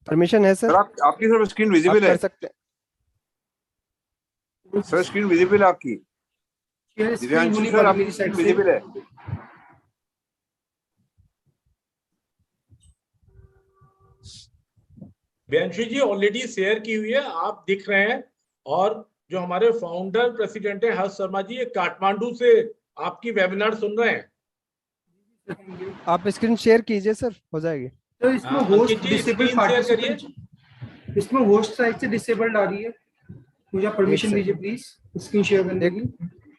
परमिशन है सर। आपकी सर स्क्रीन विजिबल है? कर सकते हैं सर, स्क्रीन विजिबल है आपकी? दिव्यांशु सर, आपकी स्क्रीन विजिबल है? दिव्यांशु जी ऑलरेडी शेयर की हुई है, आप दिख रहे हैं। और जो हमारे फाउंडर प्रेसिडेंट है हर्ष शर्मा जी, ये काठमांडू से आपकी वेबिनार सुन रहे हैं। आप स्क्रीन शेयर कीजिए सर, हो जाएगी। तो इसमें होस्ट डिसेबल पार्टिसिपेंट, इसमें होस्ट साइड से डिसेबल्ड आ रही है, मुझे परमिशन दीजिए प्लीज स्क्रीन शेयर करने की।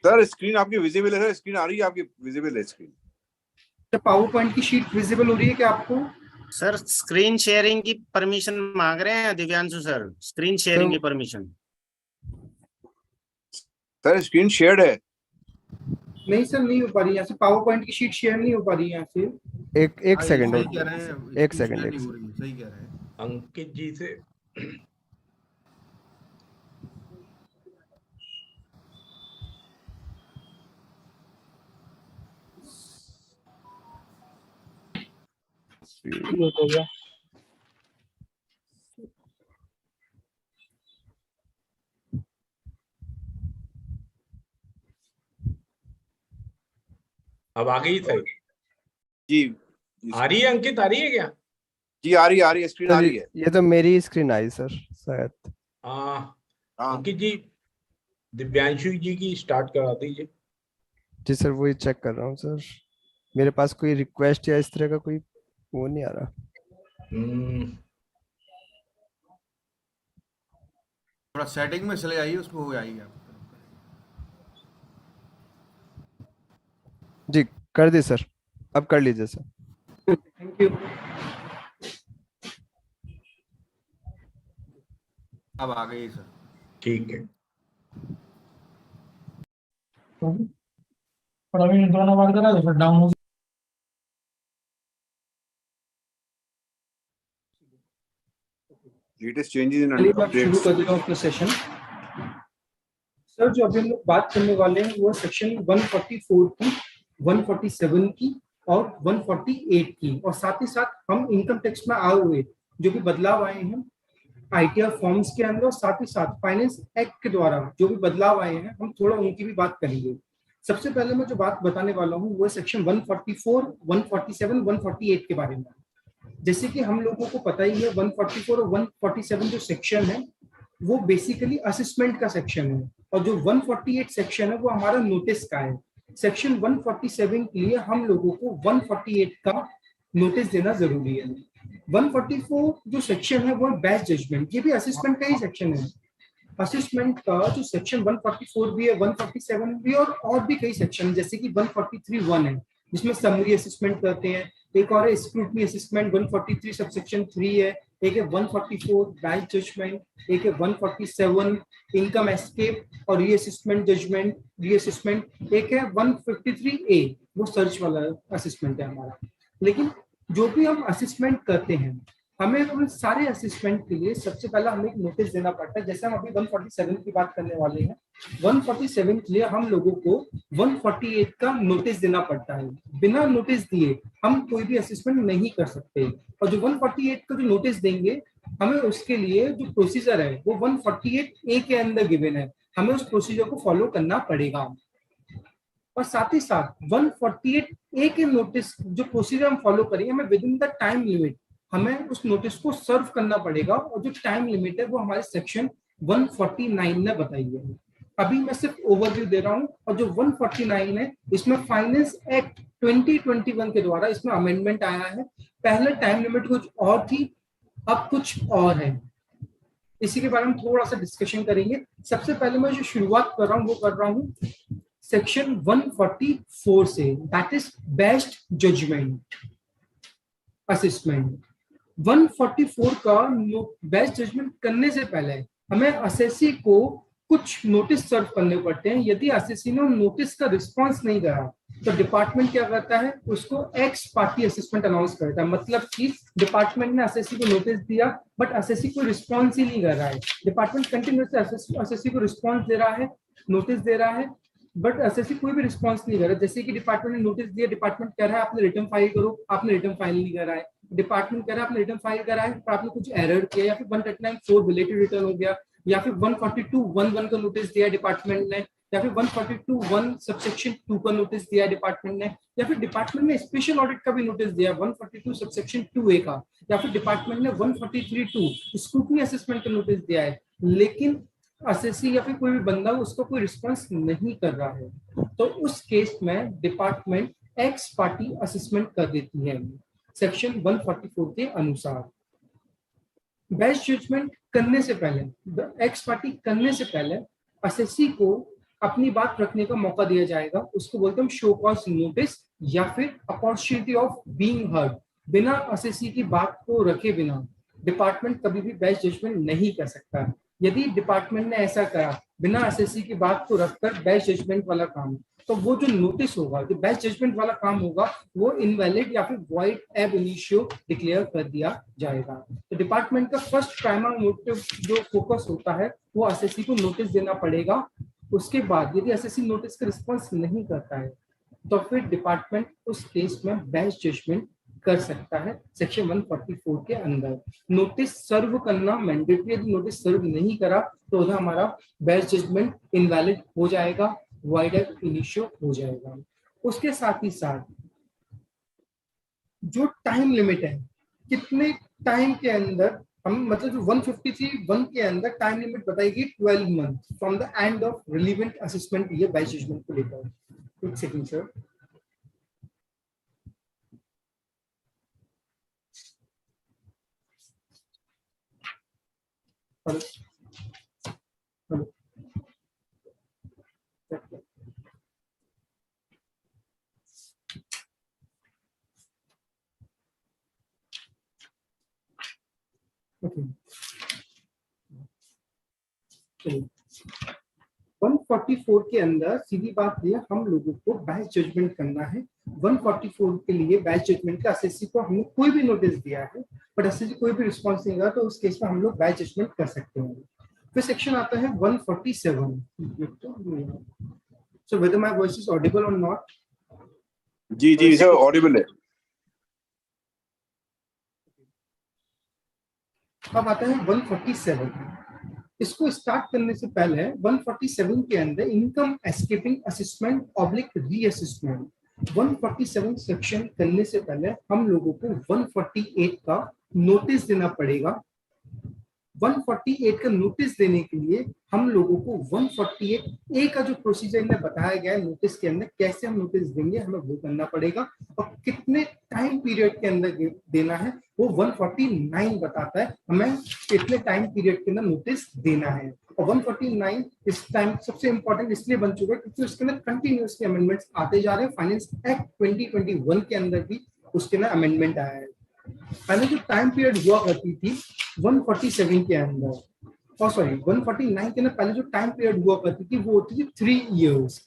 सर, स्क्रीन आपकी विजिबल है? सर, स्क्रीन आ रही है आपकी? विजिबल है स्क्रीन? तो पावर पॉइंट की शीट विजिबल हो रही है क्या आपको? सर, स्क्रीन शेयरिंग की परमिशन मांग रहे हैं दिव्यांशु सर, स्क्रीन शेयरिंग की परमिशन। सर स्क्रीन शेयर्ड है। नहीं सर, नहीं हो पा रही यहाँ से, पावर पॉइंट की शीट शेयर नहीं हो पा रही यहाँ से। एक सेकंड, सही कह रहे हैं, एक सेकंड, नहीं हो रही है, सही कह रहे हैं अंकित जी से हो गया। अब आ गई सही। जी आ रही है अंकित, आ रही है क्या? जी आ रही है, स्क्रीन आ रही है। ये तो मेरी स्क्रीन आई सर शायद। हाँ अंकित जी दिव्यांशु जी की स्टार्ट करा दीजिए। जी सर, वही चेक कर रहा हूँ सर। मेरे पास कोई रिक्वेस्ट या इस तरह का कोई वो नहीं आ रहा। थोड़ा सेटिंग में चले जाइए, उसमें हो जाएगी आप। जी कर दी सर, अब कर लीजिए सर। Thank you. अब आ गई सर। ठीक है। प्रवीण दोनों बार करा दो, फिर डाउन हो। लेटेस्ट चेंजेस इन चलिए मैं शुरू अपडेट्स। कर देता हूँ अपना सेशन। सर जो अभी हम लोग बात करने वाले हैं वो सेक्शन 144 की, 147 की और 148 की, और साथ ही साथ हम इनकम टैक्स में आए हुए जो भी बदलाव आए हैं आईटीआर फॉर्म्स के अंदर, और साथ ही साथ फाइनेंस एक्ट के द्वारा जो भी बदलाव आए हैं हम थोड़ा उनकी भी बात करेंगे। सबसे पहले मैं जो बात बताने वाला हूँ वो सेक्शन 144, 147, 148 के बारे में। जैसे कि हम लोगों को पता ही है 144 और 147 जो सेक्शन है वो बेसिकली असेसमेंट का सेक्शन है, और जो 148 सेक्शन है वो हमारा नोटिस का है। सेक्शन 147 के लिए हम लोगों को 148 का नोटिस देना जरूरी है। 144 जो सेक्शन है वो बैच जजमेंट, ये भी असेसमेंट का ही सेक्शन है। असेसमेंट का जो सेक्शन 144 भी है, 147 भी, और भी कई सेक्शन जैसे कि 143(1) है जिसमें समरी असेसमेंट करते हैं, एक और है स्क्रूटनी असेसमेंट 143 सबसेक्शन 3 है, एक है 144 बैच जजमेंट, एक है 147 इनकम एस्केप और रीअसेसमेंट जजमेंट रीअसेसमेंट, एक है 153A वो सर्च वाला असेसमेंट है हमारा। लेकिन जो भी हम असेसमेंट करते हैं हमें उन सारे असेसमेंट के लिए सबसे पहला हमें एक नोटिस देना पड़ता है। जैसे हम अभी 147 की बात करने वाले हैं, 147 के लिए हम लोगों को 148 का नोटिस देना पड़ता है। बिना नोटिस दिए हम कोई भी असेसमेंट नहीं कर सकते, और जो 148 का जो नोटिस देंगे हमें उसके लिए जो प्रोसीजर है वो 148A के अंदर गिवन है, हमें उस प्रोसीजर को फॉलो करना पड़ेगा। और साथ ही साथ 148A के नोटिस जो प्रोसीजर हम फॉलो करेंगे हमें with in the time limit हमें उस नोटिस को सर्व करना पड़ेगा, और जो टाइम लिमिट है वो हमारे सेक्शन 149 में बताई है। अभी मैं सिर्फ ओवरव्यू दे रहा हूं, और जो 149 है इसमें फाइनेंस एक्ट 2021 के द्वारा इसमें अमेंडमेंट आया है। पहले टाइम लिमिट कुछ और थी, अब कुछ और है, इसी के बारे में थोड़ा सा डिस्कशन करेंगे। सबसे पहले मैं जो शुरुआत कर रहा हूँ वो कर रहा हूँ सेक्शन 144 से, that is best judgement assessment. 144 का बेस्ट जजमेंट करने से पहले हमें असेसी को कुछ नोटिस सर्व करने पड़ते हैं। यदि असेसी ने नोटिस का रिस्पांस नहीं करा तो डिपार्टमेंट क्या करता है, उसको एक्स पार्टी असेसमेंट अनाउंस करता है। मतलब कि डिपार्टमेंट ने असेसी को नोटिस दिया बट असेसी कोई रिस्पांस ही नहीं कर रहा है। डिपार्टमेंट कंटिन्यूअसली असेसी को रिस्पांस दे रहा है, नोटिस दे रहा है, बट असेसी कोई भी रिस्पांस नहीं कर रहा। जैसे कि डिपार्टमेंट ने नोटिस दिया, डिपार्टमेंट कह रहा है आपने रिटर्न फाइल करो, आपने रिटर्न फाइल नहीं करा है। डिपार्टमेंट कह रहा है आपने रिटर्न फाइल करा है पर आपने कुछ एरर किया, या फिर 139(4) बिलेटेड रिटर्न हो गया, या फिर 142(1) का नोटिस दिया डिपार्टमेंट ने, या फिर 142(1) सबसेक्शन 2 का नोटिस दिया डिपार्टमेंट ने, या फिर डिपार्टमेंट ने स्पेशल ऑडिट का भी नोटिस दिया 142 सबसेक्शन 2A का, या फिर डिपार्टमेंट ने 143(2) स्क्रूटनी असेसमेंट का नोटिस दिया है, लेकिन असेसी या फिर कोई भी बंदा उसको कोई रिस्पांस नहीं कर रहा है, तो उस केस में डिपार्टमेंट एक्स पार्टी असेसमेंट कर देती है सेक्शन 144 के अनुसार। बेस्ट जजमेंट करने से पहले, एक्स पार्टी करने से पहले असेसी को अपनी बात रखने का मौका दिया जाएगा, उसको बोलते हैं शो कॉज नोटिस या फिर अपॉर्चुनिटी ऑफ बीइंग हर्ड। बिना असेसी की बात को रखे बिना डिपार्टमेंट कभी भी बेस्ट जजमेंट नहीं कर सकता। यदि डिपार्टमेंट ने ऐसा करा बिना एसएससी की बात को रखकर बेस्ट जजमेंट वाला काम, तो वो जो नोटिस होगा, जो बेस्ट जजमेंट वाला काम होगा, वो इनवैलिड या फिर वॉइड एब इनिशियो डिक्लेयर कर दिया जाएगा। तो डिपार्टमेंट का फर्स्ट प्राइमरी मोटिव जो फोकस होता है वो एसएससी को नोटिस देना पड़ेगा। उसके बाद यदि एसएससी नोटिस का रिस्पॉन्स नहीं करता है तो फिर डिपार्टमेंट उस केस में बेस्ट जजमेंट कर सकता है सेक्शन 144 के अंदर। नोटिस सर्व करना मैंडेटरी, यदि नोटिस सर्व नहीं करा तो उधर हमारा बेस्ट जजमेंट इनवैलिड हो जाएगा, वॉइड एब इनिशियो हो जाएगा। उसके साथ ही साथ जो टाइम लिमिट है, कितने टाइम के अंदर हम, मतलब जो 153(1) के अंदर टाइम लिमिट बताएगी 12 month from the end of relevant assessment, ये बेस्ट जजमेंट को लेकर। एक second sir, hello hello, okay 144 के अंदर सीधी बात ये, हम लोगों को बेस्ट जजमेंट करना है। 144 के लिए बेस्ट जजमेंट का एसएससी को हमने कोई भी नोटिस दिया है बट एसएससी कोई भी रिस्पांस नहीं दिया, तो उस केस में हम लोग बेस्ट जजमेंट कर सकते हैं। फिर सेक्शन आता है 147। So whether my voice is audible और नॉट? जी जी सर, ऑडिबल है। अब आता है 147। इसको स्टार्ट करने से पहले 147 के अंदर income escaping assessment oblique reassessment, 147 section करने से पहले हम लोगों को 148 का नोटिस देना पड़ेगा। 148 का नोटिस देने के लिए हम लोगों को 148A का जो प्रोसीजर इन्हें बताया गया है नोटिस के अंदर, कैसे हम नोटिस देंगे हमें वो करना पड़ेगा, और कितने टाइम पीरियड के अंदर देना है वो 149 बताता है हमें कितने टाइम पीरियड के अंदर नोटिस देना है। और 149 इस टाइम सबसे इंपॉर्टेंट इसलिए बन चुका है क्योंकि उसके अंदर कंटिन्यूअसली अमेंडमेंट्स आते जा रहे हैं। फाइनेंस एक्ट 2021 के अंदर भी उसके अंदर अमेंडमेंट आया है। पहले जो टाइम पीरियड हुआ करती थी 147 के अंदर, और सॉरी 149 के अंदर पहले जो टाइम पीरियड हुआ करती थी वो होती थी 3 इयर्स,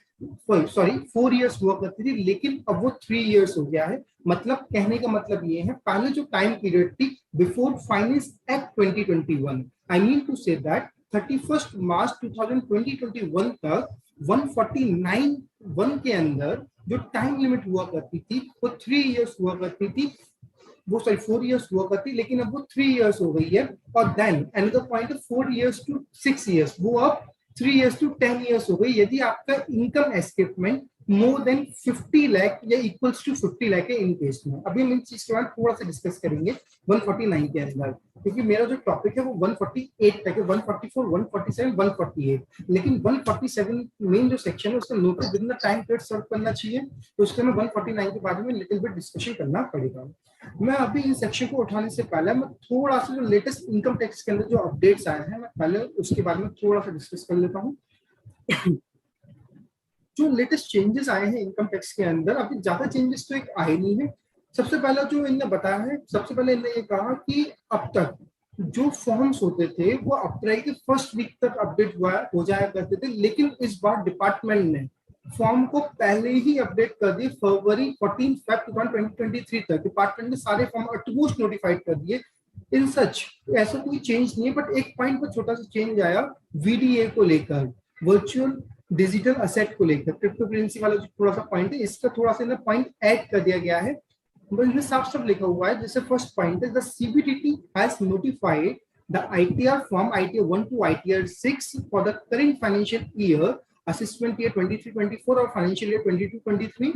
सॉरी 4 इयर्स हुआ करती थी, लेकिन अब वो 3 इयर्स हो गया है। मतलब कहने का मतलब ये है, पहले जो टाइम पीरियड थी before finance act 2021, I mean to say that 31 March 2021 तक 149(1) के अंदर जो टाइम लिमिट हुआ करती थी वो 3 इयर्स हुआ करती थी, वो सॉरी 4 इयर्स हुआ करती, लेकिन अब वो 3 इयर्स हो गई है। और then another point 4 years to 6 years, वो अब 3 इयर्स टू 10 इयर्स हो गई यदि आपका income escapement more than 50 lakh या इक्वल्स टू 50 लाख है इन केस में। अभी हम इन चीज के बारे में थोड़ा सा डिस्कस करेंगे 149 के अंदर, क्योंकि मेरा जो टॉपिक है वो 148 तक है, 144, 147, 148, लेकिन 147 मेन जो सेक्शन है उसका notice within the time period serve करना चाहिए, तो उसके में 149 के बारे में लिटिल बिट डिस्कशन करना पड़ेगा। मैं अभी इन सेक्शन को उठाने से पहले मैं थोड़ा सा जो लेटेस्ट इनकम टैक्स के अंदर जो अपडेट्स आए हैं मैं पहले उसके बारे में थोड़ा सा डिस्कस कर लेता हूँ। जो लेटेस्ट चेंजेस आए हैं इनकम टैक्स के अंदर, अभी ज्यादा चेंजेस तो एक आए नहीं है। सबसे पहला जो इन्होंने बताया है, सबसे पहले इन्होंने ये कहा कि अब तक जो फॉर्म्स होते थे वो अप्रैल के फर्स्ट वीक तक अपडेट हो जाया करते थे, लेकिन इस बार डिपार्टमेंट ने फॉर्म को पहले ही अपडेट कर दिए। फरवरी 14 Feb 2023 तक डिपार्टमेंट ने सारे फॉर्म ऑलमोस्ट नोटिफाइड कर दिए। इन सच ऐसा कोई चेंज नहीं है, बट एक पॉइंट पर छोटा सा चेंज आया वीडीए को लेकर, वर्चुअल डिजिटल असेट को लेकर, क्रिप्टो करेंसी वाला जो थोड़ा सा पॉइंट है इसका थोड़ा सा पॉइंट ऐड कर दिया गया है। इसमें साफ साफ लिखा हुआ है, जैसे फर्स्ट पॉइंट है the CBDT has notified the ITR form ITR 1 to ITR 6 for the current financial year, assessment year 23-24 or financial year 22-23.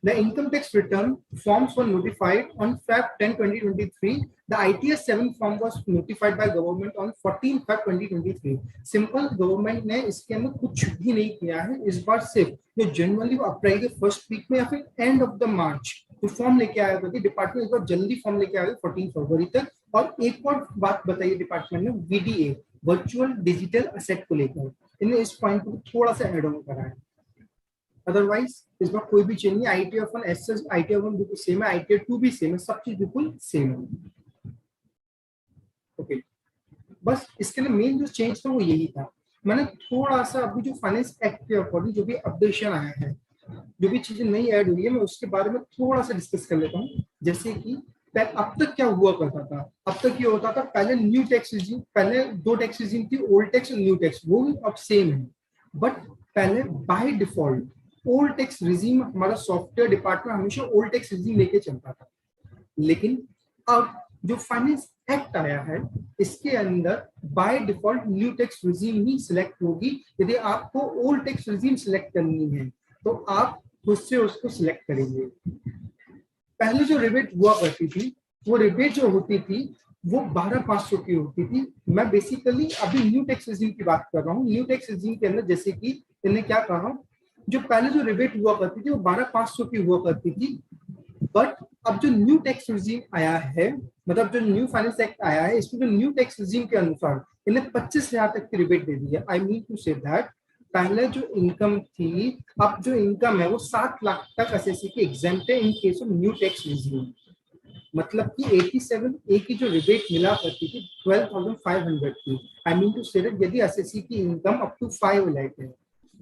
The income tax return forms were notified on Feb 10, 2023. The ITS 7 form was notified by government on 14 Feb 2023. Simple government ने इसके अंदर कुछ भी नहीं किया है इस बार, सिर्फ जो जनवरी अप्रैल के फर्स्ट वीक में या फिर एंड ऑफ द मार्च जो फॉर्म लेके आया था, डिपार्टमेंट इस बार जल्दी फॉर्म लेके आया 14 फरवरी तक। और एक और बात बताइए डिपार्टमेंट ने VDA वर्चुअल डिजिटल असेट को लेकर, इन्हें इस पॉइंट को थोड़ा सा ऐड ऑन करा है। अदरवाइज इस बार कोई भी चेंज नहीं। ITR 1 एसएस ITR 1 बिल्कुल सेम है, ITR 2 भी सेम है, सब चीज बिल्कुल सेम है। ओके, बस इसके लिए मेन जो चेंज था वो यही था। मैंने थोड़ा सा अभी जो फाइनेंस एक्ट के अकॉर्डिंग जो भी अपडेशन आया है, जो भी चीजें नई ऐड हुई है, मैं उसके बारे में थोड़ा सा डिस्कस कर लेता हूँ। जैसे कि अब तक क्या हुआ करता था, अब तक ये होता था पहले न्यू टैक्स रिजीम, पहले दो टैक्स रिजीम थी, ओल्ड टैक्स और न्यू टैक्स, वो भी अब सेम है। बट पहले by default old tax regime, हमारा सॉफ्टवेयर डिपार्टमेंट हमेशा ओल्ड टैक्स रिजीम लेके चलता था। लेकिन अब जो फाइनेंस एक्ट आया है, इसके अंदर by default new tax regime he select होगी। यदि आपको ओल्ड टैक्स रिजीम सिलेक्ट करनी है तो आप खुद से उसको सिलेक्ट करेंगे। पहले जो रिबेट हुआ करती थी, वो रिबेट जो होती थी वो 12,500 की होती थी। मैं बेसिकली अभी न्यू टैक्स रिजीम की बात कर रहा हूँ। न्यू टैक्स रिजीम के अंदर जैसे कि इन्हें क्या कहा, जो पहले जो रिबेट हुआ करती थी वो 12,500 की हुआ करती थी। बट अब जो न्यू टैक्स रिजीम आया है, मतलब जो न्यू फाइनेंस एक्ट आया है, इसमें जो न्यू टैक्स रिजीम के अनुसार इन्हें 25,000 तक की रिबेट दे दी है। I mean to say that पहले जो इनकम थी, अब जो इनकम है वो 7 लाख तक एसएससी की एग्जेम्प्ट है in case of new tax regime. मतलब कि 87A की जो रिबेट मिला करती थी 12,500 की, I mean to say that यदि एसएससी की इनकम अप टू 5 लाख है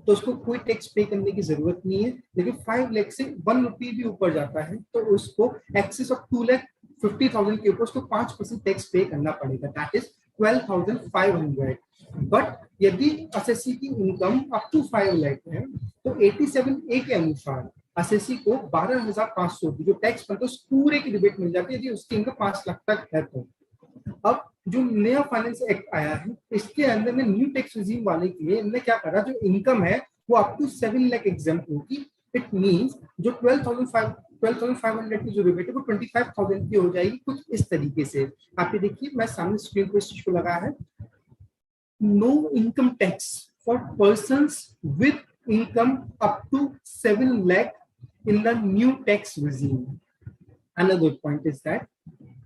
तो उसको कोई टैक्स पे करने की जरूरत नहीं है। लेकिन 5 लाख से 1 रुपी भी ऊपर जाता है तो उसको एक्सेस ऑफ 2,50,000 के ऊपर उसको 5% टैक्स पे करना पड़ेगा, दैट इज 12,500। बट यदि एसएससी की इनकम अप टू 5 लाख है तो 87A के अनुसार एसएससी को 12,500 की जो टैक्स बनता है उस पूरे की रिबेट मिल जाती है यदि उसकी इनकम 5 लाख तक है तो। अब जो नया फाइनेंस एक्ट आया है, इसके अंदर में न्यू टैक्स रिजीम वाले के लिए इन्होंने क्या करा, जो इनकम है वो अप टू 7 लाख एग्जाम्प्ट होगी। इट मींस जो 12,500 की जो रिबेट है वो 25,000 की हो जाएगी, कुछ इस तरीके से। आप ये देखिए, मैं सामने स्क्रीन पे इस चीज को लगा है, no income tax for persons with income up to 7 lakh in the new tax regime. Another point is that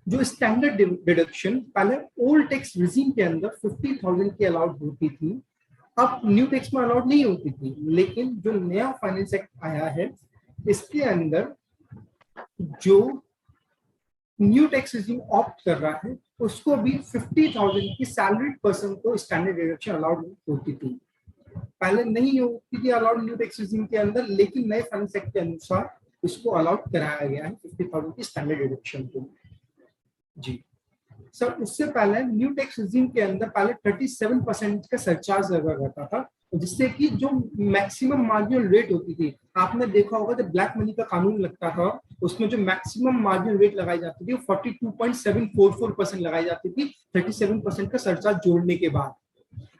जो स्टैंडर्ड डिडक्शन पहले ओल्ड टैक्स रिजीम के अंदर 50,000 की अलाउड होती थी, अब न्यू टैक्स में अलाउड नहीं होती थी। लेकिन जो नया फाइनेंस एक्ट आया है, इसके अंदर जो न्यू टैक्स रिजीम ऑप्ट कर रहा है उसको भी 50,000 की सैलरीड पर्सन को स्टैंडर्ड डिडक्शन अलाउड होती थी। पहले नहीं होती थी अलाउड न्यू टैक्स रिजीम के अंदर, लेकिन नए फाइनेंस एक्ट के अनुसार इसको अलाउड कराया गया है 50,000 की स्टैंडर्ड डिडक्शन को। जी सर, उससे पहले न्यू टैक्स रिजीम के अंदर पहले 37% का सरचार्ज लगा रहता था, जिससे कि जो मैक्सिमम मार्जिनल रेट होती थी, आपने देखा होगा जब ब्लैक मनी का कानून लगता था उसमें जो मैक्सिमम मार्जिनल रेट लगाई जाती थी वो 42.744% लगाई जाती थी 37% का सरचार्ज जोड़ने के बाद।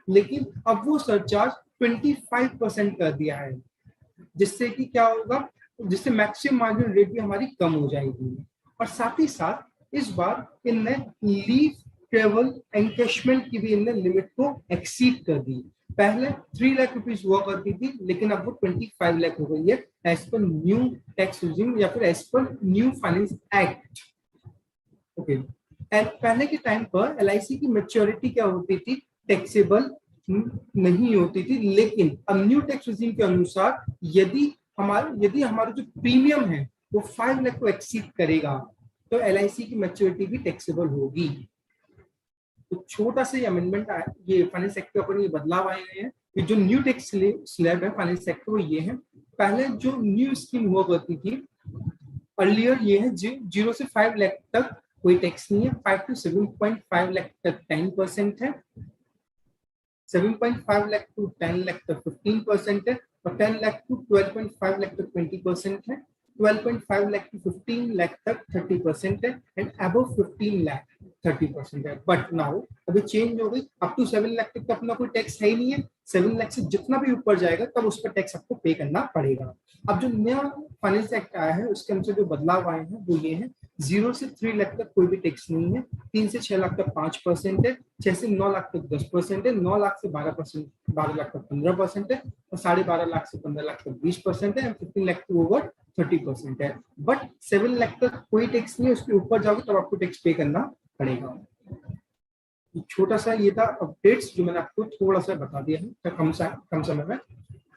लेकिन अब वो सरचार्ज 25% कर दिया है, जिससे कि क्या होगा, जिससे मैक्सिमम मार्जिनल रेट भी हमारी कम हो जाएगी। और साथ ही साथ इस बार इनने लीव ट्रेवल एनकैशमेंट की भी इनने लिमिट को एक्सीड कर दी। पहले 3 लाख रुपीस हुआ करती थी, लेकिन अब वो 25 लाख हो गई है एज पर न्यू टैक्स रिजीम या फिर as per new finance act. Okay, पहले के टाइम पर एलआईसी की मैच्योरिटी क्या होती थी, टैक्सेबल नहीं होती थी। लेकिन अब न्यू टैक्स रिजीम के अनुसार यदि हमारा जो प्रीमियम है वो 5 लाख को एक्सीड करेगा तो एलआईसी की मैच्योरिटी भी टैक्सेबल होगी। तो छोटा सा अमेंडमेंट आया, ये फाइनेंस एक्ट के ऊपर ये बदलाव आए हुए हैं। ये जो न्यू टैक्स स्लैब है फाइनेंस एक्ट वो ये है। पहले जो न्यू स्कीम हुआ करती थी अर्लियर, ये है 0 से 5 लाख तक कोई टैक्स नहीं है, 5 to 7.5 लाख तक 10% है, 7.5 लाख टू 10 लाख तक 15% है, और 10 लाख टू 12.5 लाख तक 20% है, 12.5 लाख टू 15 लाख तक 30% है, एंड अबव 15 लाख 30% है। बट नाउ अभी चेंज हो गई, अप टू 7 लाख तक तो अपना कोई टैक्स है ही नहीं है, 7 लाख से जितना भी ऊपर जाएगा तब उस पर टैक्स आपको पे करना पड़ेगा। अब जो नया फाइनेंस एक्ट आया है उसके अनुसार जो बदलाव आए हैं वो ये है, 0 से 3 लाख तक कोई भी टैक्स नहीं है, 3 से 6 लाख तक 5% है, 6 से 9 लाख तक 10% है, 9 लाख से 12 लाख तक 15% है, और 12.5 लाख से 15 लाख तक 20% है, 15 लाख टू ओवर 30% है। बट 7 लाख तक कोई टैक्स नहीं है, उसके ऊपर जाओगे तब आपको टैक्स पे करना पड़ेगा। छोटा सा ये था अपडेट्स जो मैंने आपको थोड़ा सा बता दिया है कम समय में।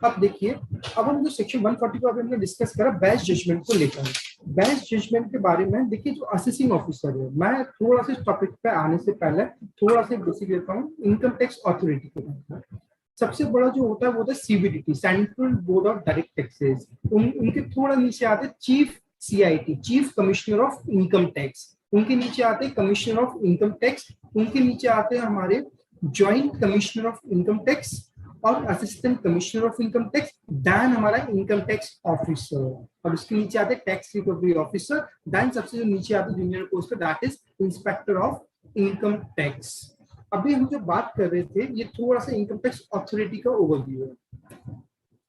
अब देखिए, अब हम जो सेक्शन 140 को हमने डिस्कस करा बैच जजमेंट को लेकर। बैच जजमेंट के बारे में देखिए, जो असेसिंग ऑफिसर है, मैं थोड़ा सा इस टॉपिक पे आने से पहले थोड़ा सा बेसिक लेता हूँ इनकम टैक्स अथॉरिटी के बारे में। सबसे बड़ा जो होता है वो होता है CBDT, central board of direct taxes. उनके थोड़ा नीचे आते हैं chief CIT, chief commissioner of income tax. उनके नीचे आते हैं कमिश्नर ऑफ इनकम टैक्स। उनके नीचे आते हैं हमारे joint commissioner of income tax और assistant commissioner of income tax, then हमारा इनकम टैक्स ऑफिसर, और उसके नीचे आते हैं टैक्स रिकवरी ऑफिसर, दैन सबसे जो नीचे आते हैं junior post that is inspector of income tax. अभी हम जो बात कर रहे थे ये थोड़ा सा इनकम टैक्स अथॉरिटी का ओवरव्यू है।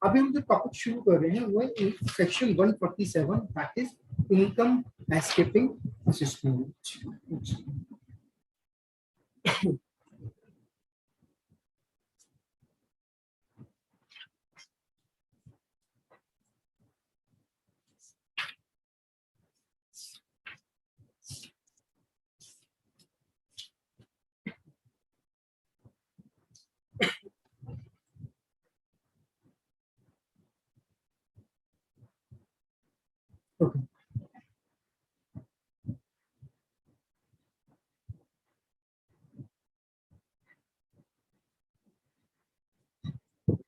अभी हम जो टॉपिक शुरू कर रहे हैं वो है section 147 that is income escaping assistant.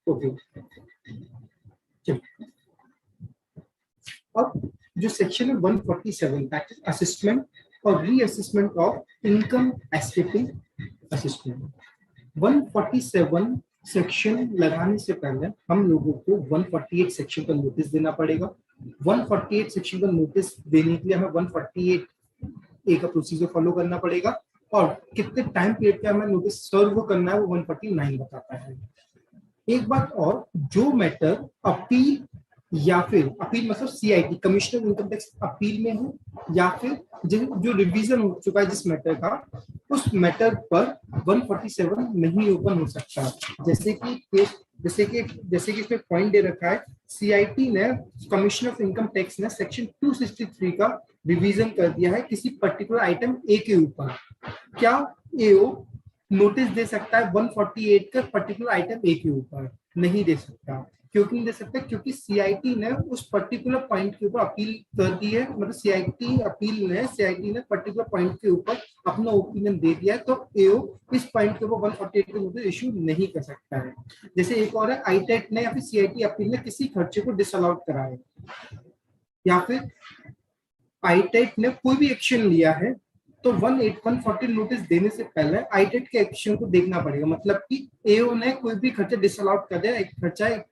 Okay. Okay. अब जो सेक्शन है 147 दैट इज असिस्टमेंट और reassessment of income escaping assistant. 147 section लगाने से पहले हम लोगों को 148 सेक्शन का नोटिस देना पड़ेगा। 148 सेक्शन का नोटिस देने के लिए हमें 148A का प्रोसीजर फॉलो करना पड़ेगा, और कितने टाइम पीरियड का हमें नोटिस सर्व करना है वो 149 बताता है। एक बात और, जो मैटर अपील या फिर अपील मतलब CIT commissioner income tax appeal में हो, या फिर जो रिवीजन हो चुका है जिस मैटर का, उस मैटर पर 147 नहीं ओपन हो सकता। जैसे कि इसमें पॉइंट दे रखा है, CIT ने कमिश्नर ऑफ इनकम टैक्स ने सेक्शन 263 का रिवीजन कर दिया है किसी पर्टिकुलर आइटम A के ऊपर। क्या AO नोटिस दे सकता है 148 का पर्टिकुलर आइटम A के ऊपर? नहीं दे सकता। क्यों नहीं दे सकता? क्योंकि CIT ने उस पर्टिकुलर पॉइंट के ऊपर अपील कर दी है, मतलब CIT ने पर्टिकुलर पॉइंट के ऊपर अपना ओपिनियन दे दिया है, तो AO इस पॉइंट के ऊपर 148 के नोटिस इशू नहीं कर सकता है। जैसे एक और है, ITAT ने या फिर CIT अपील ने किसी खर्चे को डिसअलाउड कराया, या फिर ITAT ने कोई भी एक्शन लिया है, तो 140 नोटिस देने से पहले ITAT के एक्शन को देखना पड़ेगा। मतलब कि AO ने कोई भी खर्चा डिसअलाउड कर दिया, एक खर्चा है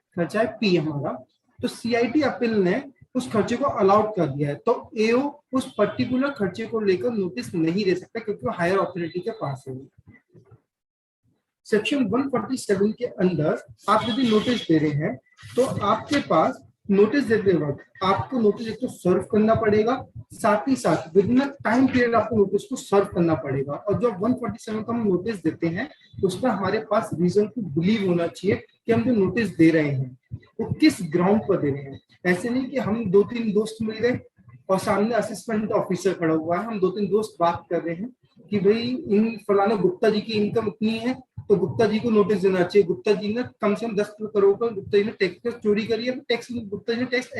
P हमारा, तो CIT अपील ने उस खर्चे को अलाउड कर दिया है, तो AO उस पर्टिकुलर खर्चे को लेकर नोटिस नहीं दे सकता क्योंकि वो हायर अथॉरिटी के पास है। सेक्शन 147 के अंदर आप यदि नोटिस दे रहे हैं तो आपके पास नोटिस देते वक्त आपको नोटिस एक तो सर्व करना पड़ेगा, साथ ही साथ विद इन टाइम पीरियड आपको नोटिस को सर्व करना पड़ेगा। और जो 147 का हम नोटिस देते हैं उसका हमारे पास रीजन टू बिलीव होना चाहिए कि हम जो नोटिस दे रहे हैं वो किस ग्राउंड पर दे रहे हैं। ऐसे नहीं कि हम 2-3 दोस्त मिल गए और सामने असिस्टेंट ऑफिसर खड़ा हुआ है, हम 2-3 दोस्त बात कर रहे हैं कि भाई इन फलाना गुप्ता जी की इनकम इतनी है तो गुप्ता जी को नोटिस देना चाहिए, गुप्ता जी ने कम से कम 10 करोड़ का गुप्ता जी ने टैक्स चोरी करी है, गुप्ता जी ने टैक्स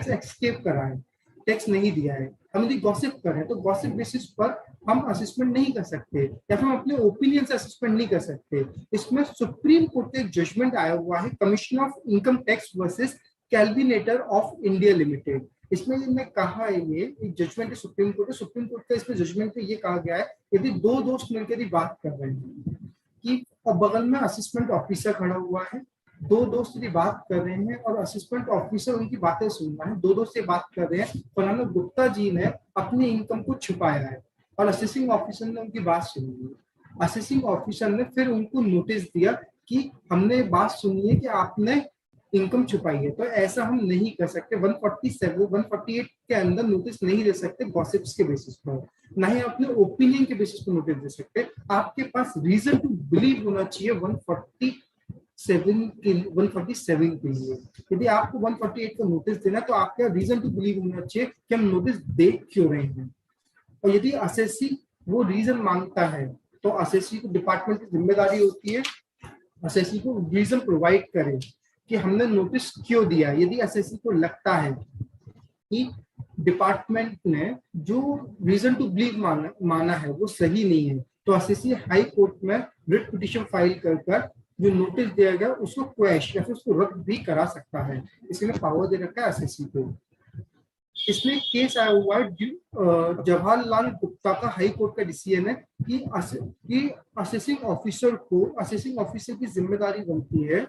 एस्केप करा है, टैक्स नहीं दिया है। हम यदि गॉसिप कर रहे हैं तो गॉसिप बेसिस पर हम असेसमेंट नहीं कर सकते, या फिर हम अपने ओपिनियन से असेसमेंट नहीं कर सकते। इसमें सुप्रीम कोर्ट का एक जजमेंट आया हुआ है, commission of income tax versus Kelvinator of India limited. इसमें मैं कहा है ये एक जजमेंट है सुप्रीम कोर्ट का इसमें जजमेंट में ये कहा गया है, यदि 2 दोस्त मिलकर बात कर रहे हैं कि और बगल में असिस्टेंट ऑफिसर खड़ा हुआ है, 2 दोस्त यदि बात कर रहे हैं और असिस्टेंट ऑफिसर उनकी बातें सुन रहा है, 2 दोस्त से बात कर रहे हैं, फलाना गुप्ता जी ने अपनी इनकम को छुपाया है और असिस्टिंग ऑफिसर ने उनकी बात सुनी है। असिस्टिंग ऑफिसर ने फिर उनको नोटिस दिया कि हमने बात सुनी है कि आपने इनकम छुपाई है, तो ऐसा हम नहीं कर सकते। 148 के अंदर नोटिस नहीं दे सकते गॉसिप्स के बेसिस पर, ना ही अपने ओपिनियन के बेसिस पर नोटिस दे सकते। आपके पास रीजन टू बिलीव होना चाहिए 147 के लिए। यदि आपको 148 का नोटिस देना तो आपका रीजन टू बिलीव होना चाहिए कि हम नोटिस दे क्यों रहे हैं। और यदि असेसी वो रीजन मांगता है तो असेसी को डिपार्टमेंट की जिम्मेदारी होती है असेसी को रीजन प्रोवाइड करे कि हमने नोटिस क्यों दिया। यदि असेसी को लगता है कि डिपार्टमेंट ने जो रीजन टू बिलीव माना है वो सही नहीं है, तो असेसी हाई कोर्ट में रिट पिटीशन फाइल कर जो नोटिस दिया गया उसको क्वैश या फिर उसको रद्द भी करा सकता है, इसलिए पावर दे रखा है एसएससी को। इसमें केस आया हुआ है जवाहरलाल गुप्ता का हाई कोर्ट का डिसीजन है कि असेसिंग ऑफिसर की जिम्मेदारी बनती है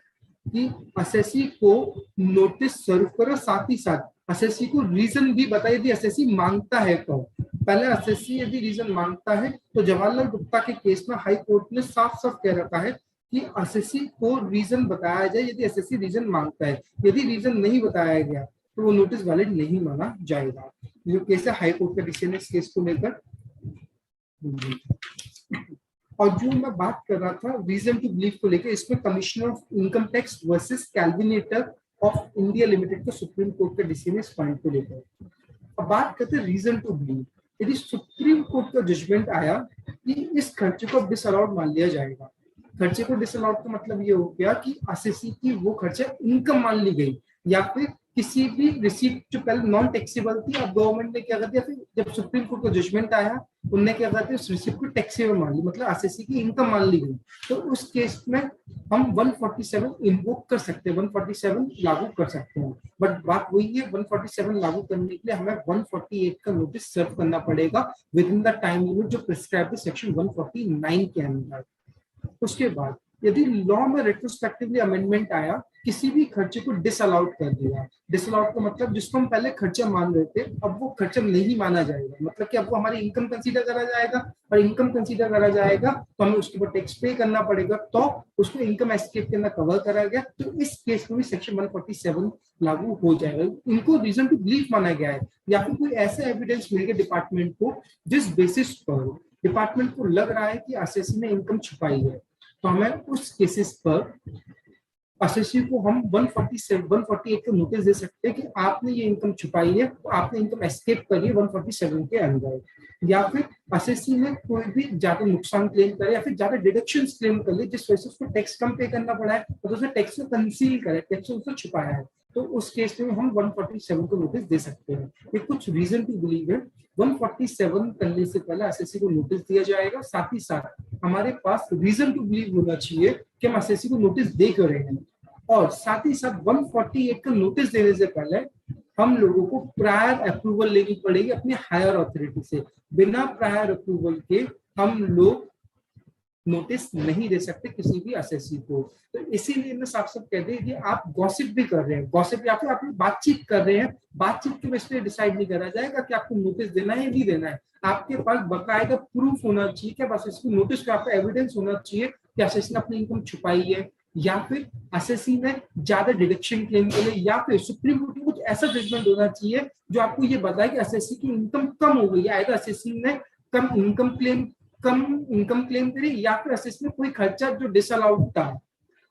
कि असेसी को नोटिस सर्व करो, साथ ही साथ असेसी को रीजन भी बताए यदि असेसी मांगता है तो। पहले असेसी यदि रीजन मांगता है तो जवाहरलाल गुप्ता के केस में हाई कोर्ट ने साफ साफ कह रखा है कि असेसी को रीजन बताया जाए यदि असेसी रीजन मांगता है। यदि रीजन नहीं बताया गया तो वो नोटिस वैलिड नहीं माना जाएगा। जो केस है हाई कोर्ट का डिसीजन इस केस को लेकर। और जो मैं बात कर रहा था रीजन टू बिलीव को लेकर, इसमें commissioner of income tax versus Kelvinator of India limited का सुप्रीम कोर्ट का डिसीजन इस पॉइंट को लेकर। अब बात करते हैं रीजन टू बिलीव। यदि सुप्रीम कोर्ट का जजमेंट आया कि इस खर्चे को डिसअलाउड मान लिया जाएगा, खर्चे को डिसअलाउड का मतलब ये हो गया कि असेसी की वो खर्चा इनकम मान ली गई, या फिर किसी भी रिसीप्ट जो पहले नॉन टैक्सेबल थी, अब गवर्नमेंट ने क्या कर दिया, फिर जब सुप्रीम कोर्ट का जजमेंट आया उनने क्या कर दिया, उस रिसीप्ट को टैक्सेबल मान ली, मतलब असेसी की इनकम मान ली गई। तो उस केस में हम 147 इन्वोक कर सकते हैं, 147 लागू कर सकते हैं। बट बात वही है, 147 लागू करने के लिए हमें 148 का नोटिस सर्व करना पड़ेगा with in the time limit जो प्रिस्क्राइब है सेक्शन 149 के अंदर। उसके बाद यदि लॉ में रेट्रोस्पेक्टिवली अमेंडमेंट आया, किसी भी खर्चे को डिसअलाउड कर दिया, डिसअलाउड का मतलब जिसको हम पहले खर्चा मान रहे थे अब वो खर्चा नहीं माना जाएगा, मतलब कि अब वो हमारी इनकम कंसीडर करा जाएगा, और इनकम कंसीडर करा जाएगा तो हमें उसके ऊपर टैक्स पे करना पड़ेगा, तो उसको इनकम एस्केप के अंदर कवर करा गया। तो इस केस में भी सेक्शन 147 लागू हो जाएगा। इनको रीजन टू बिलीव माना गया है, या फिर कोई ऐसा एविडेंस मिल गया डिपार्टमेंट को जिस बेसिस पर डिपार्टमेंट को लग रहा है कि असेसी ने इनकम छुपाई है, तो हमें उस केसेस पर असेसी को हम 148 का नोटिस दे सकते हैं कि आपने ये इनकम छुपाई है, तो आपने इनकम एस्केप करी है 147 के अंदर। या फिर असेसी ने कोई भी ज्यादा नुकसान क्लेम करे या फिर ज्यादा डिडक्शंस क्लेम कर ले जिस वजह से उसको टैक्स कम पे करना पड़ा है, तो उसने टैक्स को कंसील करे, टैक्स उसको छुपाया है, तो उस केस में हम 147 को नोटिस दे सकते हैं। ये कुछ रीजन टू बिलीव है। 147 करने से पहले एसएससी को नोटिस दिया जाएगा, साथ ही साथ हमारे पास रीजन टू बिलीव होना चाहिए कि हम एसएससी को नोटिस दे कर रहे हैं, और साथ ही साथ 148 का नोटिस देने से पहले हम लोगों को प्रायर अप्रूवल लेनी पड़ेगी अपनी हायर अथॉरिटी से। बिना प्रायर अप्रूवल के हम लोग नोटिस नहीं दे सकते किसी भी एसएससी को। तो इसीलिए मैं साफ साफ कह दें कि आप गॉसिप भी कर रहे हैं, गॉसिप या फिर आप बातचीत कर रहे हैं, बातचीत के बेस पे डिसाइड नहीं करा जाएगा कि आपको नोटिस देना है या नहीं देना है। आपके पास बकायदा प्रूफ होना चाहिए कि एसएससी नोटिस का आपका एविडेंस होना चाहिए कि एसएससी ने अपनी इनकम छुपाई है, या फिर एसएससी ने ज्यादा डिडक्शन क्लेम के लिए, या फिर सुप्रीम कोर्ट में कुछ ऐसा जजमेंट होना चाहिए जो आपको ये बताए कि एसएससी की इनकम कम हो गई है, एसएससी ने कम इनकम क्लेम करी, या फिर एसएससी में कोई खर्चा जो डिसअलाउड था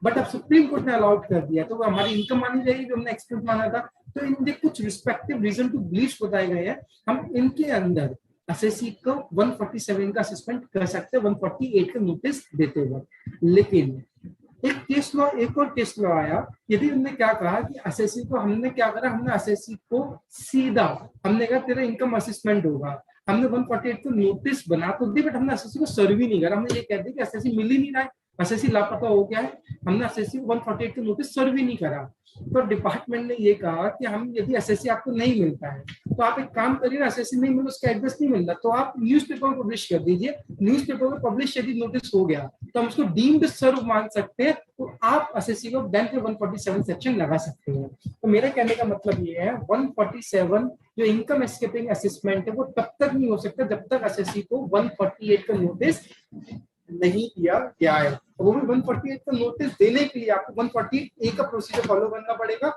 बट अब सुप्रीम कोर्ट ने अलाउड कर दिया, तो वो हमारी इनकम मानी जाएगी जो हमने एक्सपेंस माना था। तो इनके कुछ रिस्पेक्टिव रीजन टू बिलीव बताए गए हैं, हम इनके अंदर एसएससी को 147 का असेसमेंट कर सकते हैं 148 का नोटिस देते वक्त। लेकिन एक और केस लॉ आया, यदि हमने क्या कहा कि एसएससी को हमने क्या करा, हमने एसएससी को सीधा हमने कहा तेरा इनकम असेसमेंट होगा, हमने 148 को नोटिस बना तो दी, बट हमने एसएससी को सर्व ही नहीं करा। हमने ये कह दिया कि एसएससी मिल ही नहीं रहा है, एसएससी लापता हो गया है, हमने एसएससी को 148 को नोटिस सर्व ही नहीं करा। तो डिपार्टमेंट ने ये कहा कि हम यदि एसएससी आपको नहीं मिलता है तो आप एक काम करिए, एसएससी नहीं मिला, उसका एड्रेस नहीं मिल रहा तो आप न्यूज़पेपर में पब्लिश कर दीजिए। न्यूज़पेपर में पब्लिश यदि नोटिस हो गया तो हम उसको डीम्ड सर्व मान सकते हैं, तो आप एसएससी को बैंक में 147 सेक्शन लगा सकते हैं। तो मेरे कहने का मतलब ये है 147 जो इनकम एस्केपिंग असेसमेंट है वो तब तक नहीं हो सकता जब तक एसएससी को 148 का नोटिस नहीं दिया गया है। वो भी 148 का नोटिस देने के लिए आपको 148A का प्रोसीजर फॉलो करना पड़ेगा,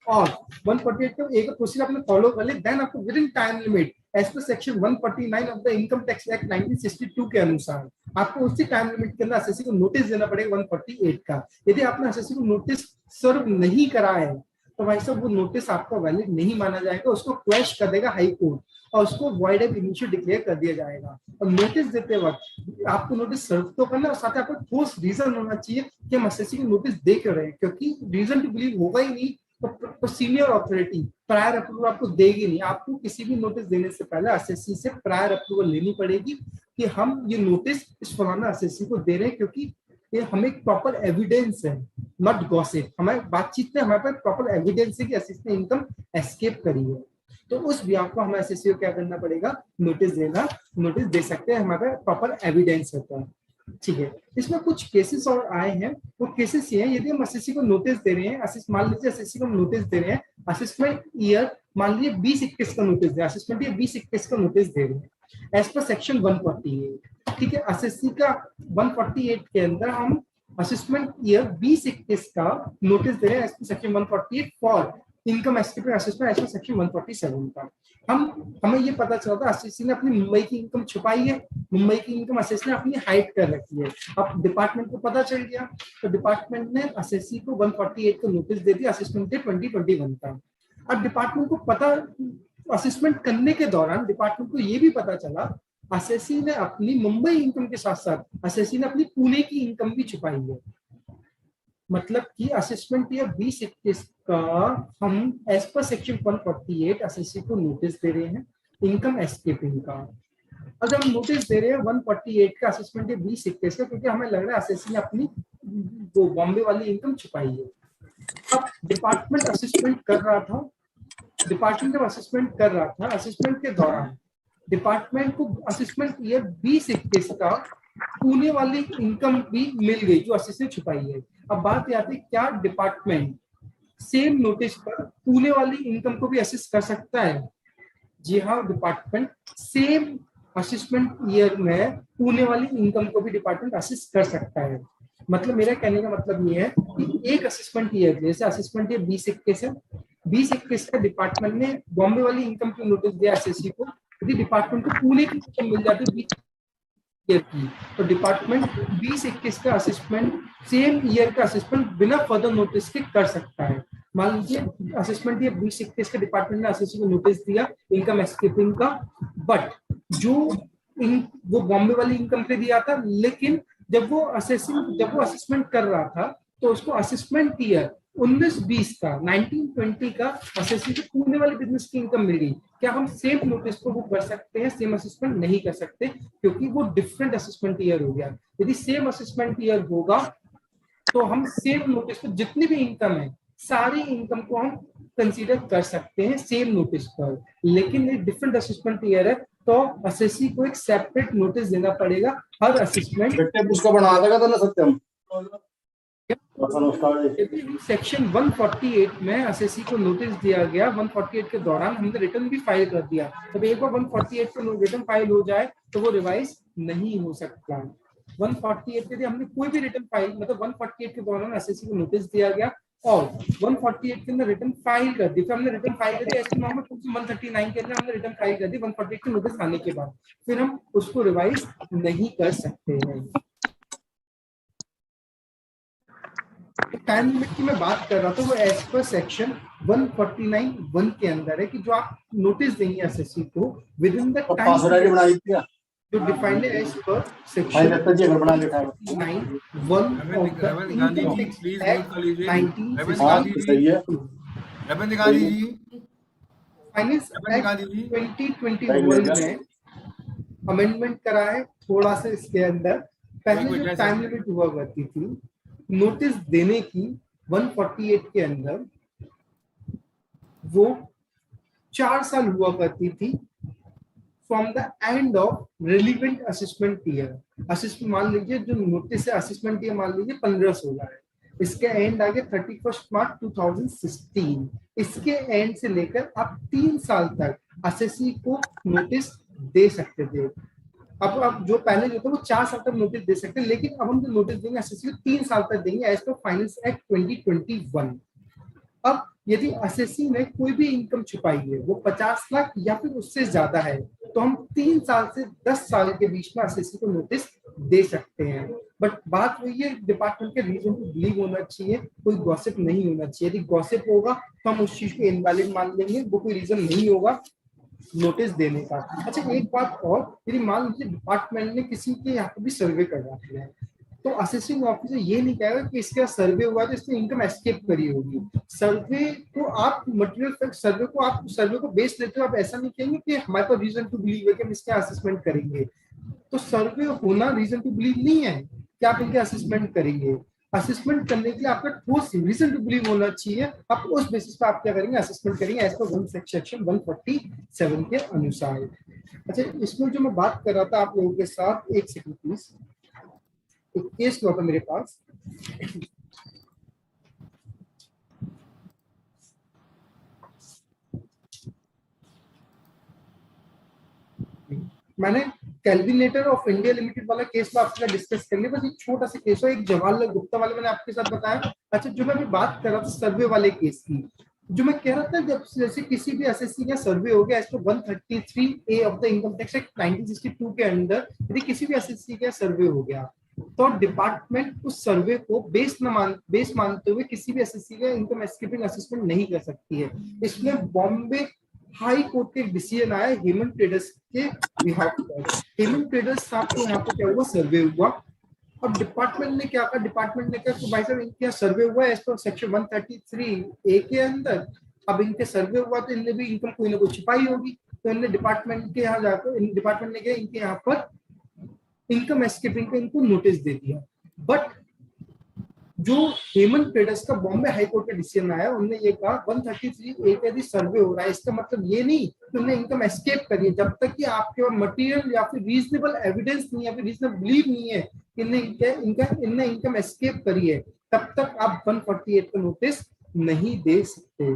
और 148 का A का प्रोसीजर आपने फॉलो कर ले, देन आपको within time limit as per section 149 of the income tax act 1962 के अनुसार आपको उसी टाइम लिमिट के अंदर एसएससी को नोटिस देना पड़ेगा 148 का। यदि आपने एसएससी को नोटिस सर्व नहीं करा है तो भाई साहब वो नोटिस आपका वैलिड नहीं माना जाएगा, उसको क्वेश कर देगा हाई कोर्ट और उसको वॉइड एब इनिशियो डिक्लेयर कर दिया जाएगा। और नोटिस देते वक्त आपको नोटिस सर्व तो करना और साथ ही आपको ठोस रीजन होना चाहिए कि हम एसएससी को नोटिस दे क्यों रहे हैं, क्योंकि रीजन टू बिलीव होगा ही नहीं तो सीनियर अथॉरिटी प्रायर अप्रूवल आपको देगी नहीं। आपको किसी भी नोटिस देने से पहले एसएससी से प्रायर अप्रूवल लेनी पड़ेगी कि हम ये नोटिस इस फलाना एसएससी को दे रहे हैं, क्योंकि ये हमें प्रॉपर एविडेंस है, नॉट गॉसिप। हमारे बातचीत में हमारे पास प्रॉपर एविडेंस है कि एसएससी ने इनकम एस्केप करी है, तो उस ब्याह को हमें एसएससी को क्या करना पड़ेगा, नोटिस दे सकते हैं, हमारे पास प्रॉपर एविडेंस होता है। ठीक है, इसमें कुछ केसेस और आए हैं, वो केसेस ये हैं, यदि हम एसएससी को नोटिस दे रहे हैं, मान लीजिए एसएससी को नोटिस दे रहे हैं, असेसमेंट ईयर मान लीजिए 2021 का नोटिस दे, असेसमेंट ईयर 2021 का नोटिस दे रहे हैं एज पर सेक्शन 148। ठीक है, एसएससी का 148 के अंदर हम असेसमेंट ईयर 2021 का नोटिस दे रहे हैं as per section 148 for income escaping assessment as per section 147 का। हमें ये पता चला था एसएससी ने अपनी मुंबई की इनकम छुपाई है, मुंबई की इनकम एसएससी ने अपनी हाइड कर रखी है। अब डिपार्टमेंट को पता चल गया, तो डिपार्टमेंट ने एसएससी को 148 का नोटिस दे दिया असेसमेंट डे 2021 का। अब डिपार्टमेंट को पता, असेसमेंट करने के दौरान डिपार्टमेंट को ये भी पता चला एसएससी ने अपनी मुंबई इनकम के साथ साथ एसएससी ने अपनी पुणे की इनकम भी छुपाई है। मतलब कि असेसमेंट ईयर 2021 का हम एज पर सेक्शन 148 एसएससी को नोटिस दे रहे हैं इनकम एस्केपिंग का। अगर हम नोटिस दे रहे हैं 148 का असेसमेंट ईयर 2021 का, क्योंकि हमें लग रहा है एसएससी ने अपनी वो बॉम्बे वाली इनकम छुपाई है। अब डिपार्टमेंट असेसमेंट कर रहा था, डिपार्टमेंट जब असेसमेंट कर रहा था, असेसमेंट के दौरान डिपार्टमेंट को असेसमेंट ईयर 2021 का पुणे वाली इनकम भी मिल गई जो एसएससी ने छुपाई है। अब बात आती है क्या डिपार्टमेंट सेम नोटिस पर पुणे वाली इनकम को भी असेस कर सकता है? जी हाँ, डिपार्टमेंट सेम असेसमेंट ईयर में पुणे वाली इनकम को भी डिपार्टमेंट असेस कर सकता है। मतलब मेरा कहने का मतलब ये है कि एक असेसमेंट ईयर, जैसे असेसमेंट ईयर 2021 है, 2021 का डिपार्टमेंट ने बॉम्बे वाली इनकम की नोटिस दिया एसएससी को, यदि डिपार्टमेंट को पुणे की इनकम मिल जाती की, तो डिपार्टमेंट 2021 का असेसमेंट सेम ईयर का असेसमेंट बिना फर्दर नोटिस के कर सकता है। मान लीजिए असेसमेंट ईयर 2021 के डिपार्टमेंट ने एसएससी को नोटिस दिया इनकम एस्केपिंग का, बट वो बॉम्बे वाली इनकम पे दिया था, लेकिन जब वो असेसमेंट कर रहा था तो उसको असेसमेंट ईयर 19-20 का 19-20 का एसएससी को पुणे वाली बिजनेस की इनकम मिल गई। क्या हम सेम नोटिस को वो कर सकते हैं? सेम असेसमेंट नहीं कर सकते, क्योंकि वो डिफरेंट असेसमेंट ईयर हो गया। यदि सेम असेसमेंट ईयर होगा तो हम सेम नोटिस पर जितनी भी इनकम है सारी इनकम को हम कंसीडर कर सकते हैं सेम नोटिस पर। लेकिन ये डिफरेंट असेसमेंट ईयर है तो एसएससी को एक सेपरेट नोटिस देना पड़ेगा हर असेसमेंट। उसको बना देगा तो ना सत्यम सेक्शन 148 में एसएससी को नोटिस दिया गया, 148 के दौरान हमने रिटर्न भी फाइल कर दिया। तब एक बार 148 को रिटर्न फाइल हो जाए तो वो रिवाइज नहीं हो सकता। 148 के लिए हमने कोई भी रिटर्न फाइल, मतलब 148 के दौरान एसएससी को नोटिस दिया गया और 148 के अंदर रिटर्न फाइल कर दी, फिर हमने रिटर्न फाइल कर दी ऐसे नॉर्मल 139 के अंदर हमने रिटर्न फाइल कर दी 148 के नोटिस आने के बाद, फिर हम उसको रिवाइज नहीं कर सकते हैं। टाइम लिमिट की मैं बात कर रहा था वो एज पर सेक्शन 149(1) के अंदर है कि जो आप नोटिस देंगे एसएससी को विद इन द टाइम जो डिफाइंड है as per section 149(1) of the income act 1962 finance act 2021 में अमेंडमेंट करा है थोड़ा सा इसके अंदर। पहले जो टाइम लिमिट हुआ करती थी नोटिस देने की 148 के अंदर, वो 4 साल हुआ करती थी from the end of relevant assessment year. Assessment मान लीजिए जो नोटिस है असेसमेंट ईयर मान लीजिए 15-16 है, इसके एंड आगे 31 मार्च 2016, इसके एंड से लेकर आप 3 साल तक एसएससी को नोटिस दे सकते थे। अब जो पहले जो था वो 4 साल तक नोटिस दे सकते हैं, लेकिन अब हम जो नोटिस देंगे एसएससी को 3 साल तक देंगे एज पर फाइनेंस एक्ट 2021। अब यदि एसएससी ने कोई भी इनकम छुपाई है वो 50 लाख या फिर उससे ज्यादा है तो हम 3 साल से 10 साल के बीच में एसएससी को नोटिस दे सकते हैं। बट बात वही है, डिपार्टमेंट के रीजन टू बिलीव होना चाहिए, कोई गॉसिप नहीं होना चाहिए। यदि गॉसिप होगा तो हम उस चीज को इनवैलिड मान लेंगे, वो कोई रीजन नहीं होगा नोटिस देने का। अच्छा एक बात और, यदि मान लीजिए डिपार्टमेंट ने किसी के यहाँ पे भी सर्वे करवा दिया है तो असेसिंग ऑफिसर ये नहीं कहेगा कि इसका सर्वे हुआ तो इसने इनकम एस्केप करी होगी। सर्वे को आप मटेरियल फैक्ट सर्वे को बेस लेते हो, आप ऐसा नहीं कहेंगे कि हमारे पास रीजन टू बिलीव है कि हम इसका असेसमेंट करेंगे। तो सर्वे होना रीजन टू बिलीव नहीं है, कि आप इनके असेसमेंट करेंगे। असेसमेंट करने के लिए आपका ठोस रीजन टू बिलीव होना चाहिए। आप उस बेसिस पर आप क्या करेंगे, असेसमेंट करेंगे एज पर सेक्शन 147 के अनुसार। अच्छा, इसमें जो मैं बात कर रहा था आप लोगों के साथ, एक सेकंड प्लीज, एक केस लॉ था मेरे पास। मैंने कैलविनेटर ऑफ इंडिया लिमिटेड वाला केस में आपके साथ डिस्कस कर लिया, बस एक छोटा सा केस है, एक जवाहरलाल गुप्ता वाले मैंने आपके साथ बताया। अच्छा, जो मैं अभी बात कर रहा था सर्वे वाले केस की, जो मैं कह रहा था, जब जैसे किसी भी एसएससी का सर्वे हो गया as per 133A of the income tax act 1962 के अंदर, यदि किसी भी एसएससी का सर्वे हो गया तो डिपार्टमेंट उस सर्वे को बेस मानते हुए किसी भी एसएससी का इनकम एस्केपिंग असेसमेंट नहीं कर सकती है। इसमें बॉम्बे हाई कोर्ट के डिसीजन आया हेमंत ट्रेडर्स के बिहाफ पर। हेमंत ट्रेडर्स साहब को यहाँ पे क्या हुआ, सर्वे हुआ, और डिपार्टमेंट ने क्या कहा, डिपार्टमेंट ने कहा कि भाई साहब इनके यहाँ सर्वे हुआ है एज पर सेक्शन 133A के अंदर। अब इनके सर्वे हुआ तो इनने भी इनकम कोई ना कोई छिपाई होगी, तो इनने डिपार्टमेंट के यहाँ जाकर डिपार्टमेंट ने क्या इनके यहाँ पर इनकम एस्केपिंग का इनको नोटिस दे दिया। बट जो हेमंत ट्रेडर्स का बॉम्बे हाई कोर्ट का डिसीजन आया, उन्होंने ये कहा 133A का यदि सर्वे हो रहा है, इसका मतलब ये नहीं कि उन्हें इनकम एस्केप करी है, जब तक कि आपके पास मटेरियल या फिर रीजनेबल एविडेंस नहीं या फिर रीजनेबल बिलीव नहीं है कि इनने इनकम एस्केप करी है, तब तक आप 148 का नोटिस नहीं दे सकते।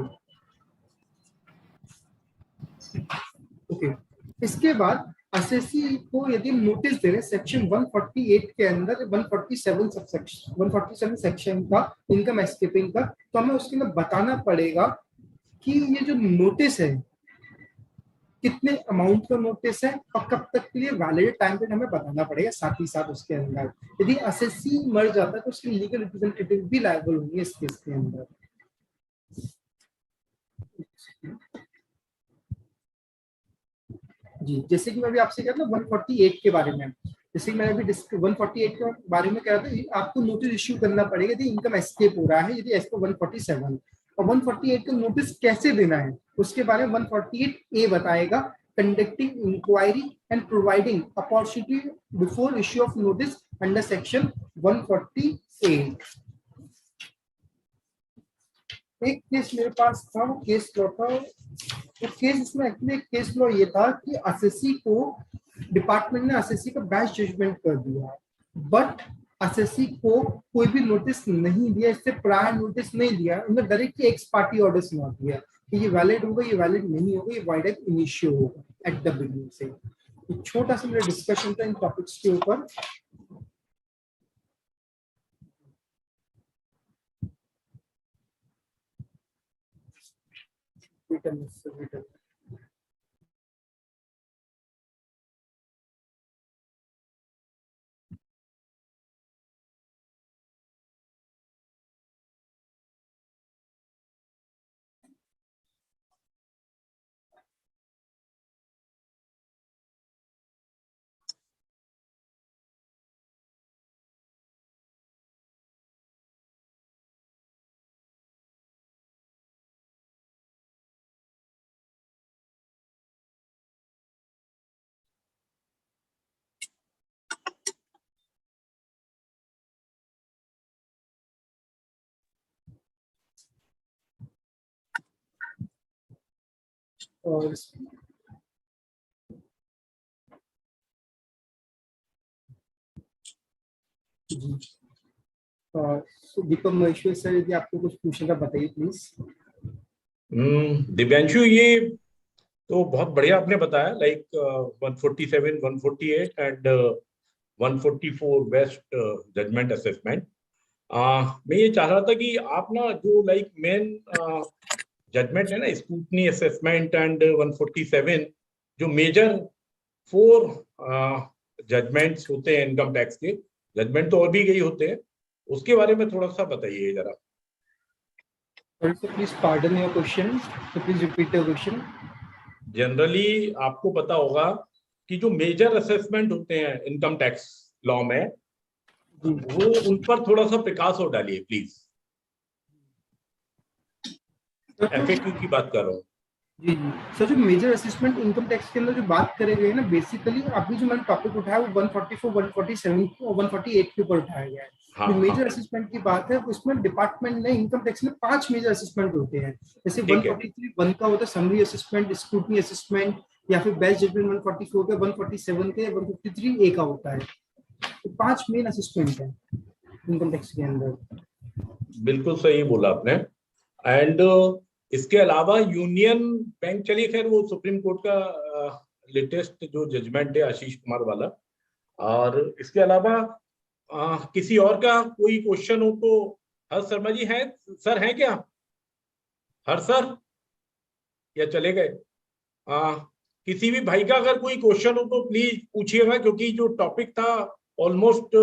ओके, इसके बाद एसएससी को यदि नोटिस दे रहे सेक्शन 148 के अंदर 147 सेक्शन का इनकम एस्केपिंग का, तो हमें उसके अंदर बताना पड़ेगा कि ये जो नोटिस है कितने अमाउंट का नोटिस है और कब तक के लिए वैलिड टाइम पीरियड हमें बताना पड़ेगा। साथ ही साथ उसके अंदर यदि एसएससी मर जाता है तो उसके लीगल रिप्रेजेंटेटिव भी लायबल होंगे इस केस के अंदर। जी, जैसे कि मैं भी आपसे कह रहा था 148 के बारे में, जैसे कि मैंने अभी 148 के बारे में कह रहा था, आपको नोटिस इश्यू करना पड़ेगा यदि इनकम एस्केप हो रहा है, यदि एज पर 147। और 148 का नोटिस कैसे देना है उसके बारे में 148A बताएगा, conducting inquiry and providing opportunity before issue of notice under section 148। एक केस मेरे पास था, वो केस लॉ था, तो केस इसमें एक्चुअली केस लॉ ये था कि एसएससी को डिपार्टमेंट ने एसएससी का बैच जजमेंट कर दिया, बट एसएससी को कोई भी नोटिस नहीं दिया, इससे प्रायर नोटिस नहीं दिया, उन्होंने डायरेक्टली एक्स पार्टी ऑर्डर सुना दिया कि ये वैलिड होगा, ये वैलिड नहीं होगा, ये वाइड एप इनिशियो होगा एट द बिगिनिंग से। तो छोटा सा मेरा डिस्कशन था इन टॉपिक्स के ऊपर। और दीपक महेश्वर सर, यदि आपको कुछ पूछना था बताइए प्लीज। दिव्यांशु, ये तो बहुत बढ़िया आपने बताया, like 147, 148 and 144 best judgement assessment. मैं ये चाह रहा था कि आप ना जो लाइक मेन जजमेंट है ना, स्क्रूटनी असेसमेंट एंड 147, जो मेजर 4 जजमेंट्स होते हैं इनकम टैक्स के, जजमेंट तो और भी कई होते हैं, उसके बारे में थोड़ा सा बताइए जरा। Please pardon your question, so please repeat your question. Generally आपको पता होगा कि जो मेजर असेसमेंट होते हैं इनकम टैक्स लॉ में, वो उन पर थोड़ा सा प्रकाश हो डालिए प्लीज। एफएक्यू की बात कर रहा हूँ। जी जी सर, जो मेजर असेसमेंट इनकम टैक्स के अंदर जो बात करे गए ना, बेसिकली अभी जो मैंने टॉपिक उठाया वो 144, 147 और 148 के ऊपर उठाया गया है। हाँ, जो मेजर हाँ, असेसमेंट की बात है उसमें डिपार्टमेंट ने इनकम टैक्स में 5 मेजर असेसमेंट होते हैं। जैसे ठीक है 143 वन का होता है समरी असेसमेंट, स्क्रूटनी असेसमेंट, या फिर बेस्ट जजमेंट 144 के, 147 के, 153 ए का होता है। तो 5 मेन असेसमेंट है इनकम टैक्स के अंदर। बिल्कुल सही बोला आपने। एंड इसके अलावा यूनियन बैंक, चलिए खैर वो सुप्रीम कोर्ट का लेटेस्ट जो जजमेंट है आशीष कुमार वाला, और इसके अलावा किसी और का कोई क्वेश्चन हो तो हर्ष शर्मा जी हैं, सर हैं क्या? हर्ष सर या चले गए? किसी भी भाई का अगर कोई क्वेश्चन हो तो प्लीज पूछिएगा, क्योंकि जो टॉपिक था ऑलमोस्ट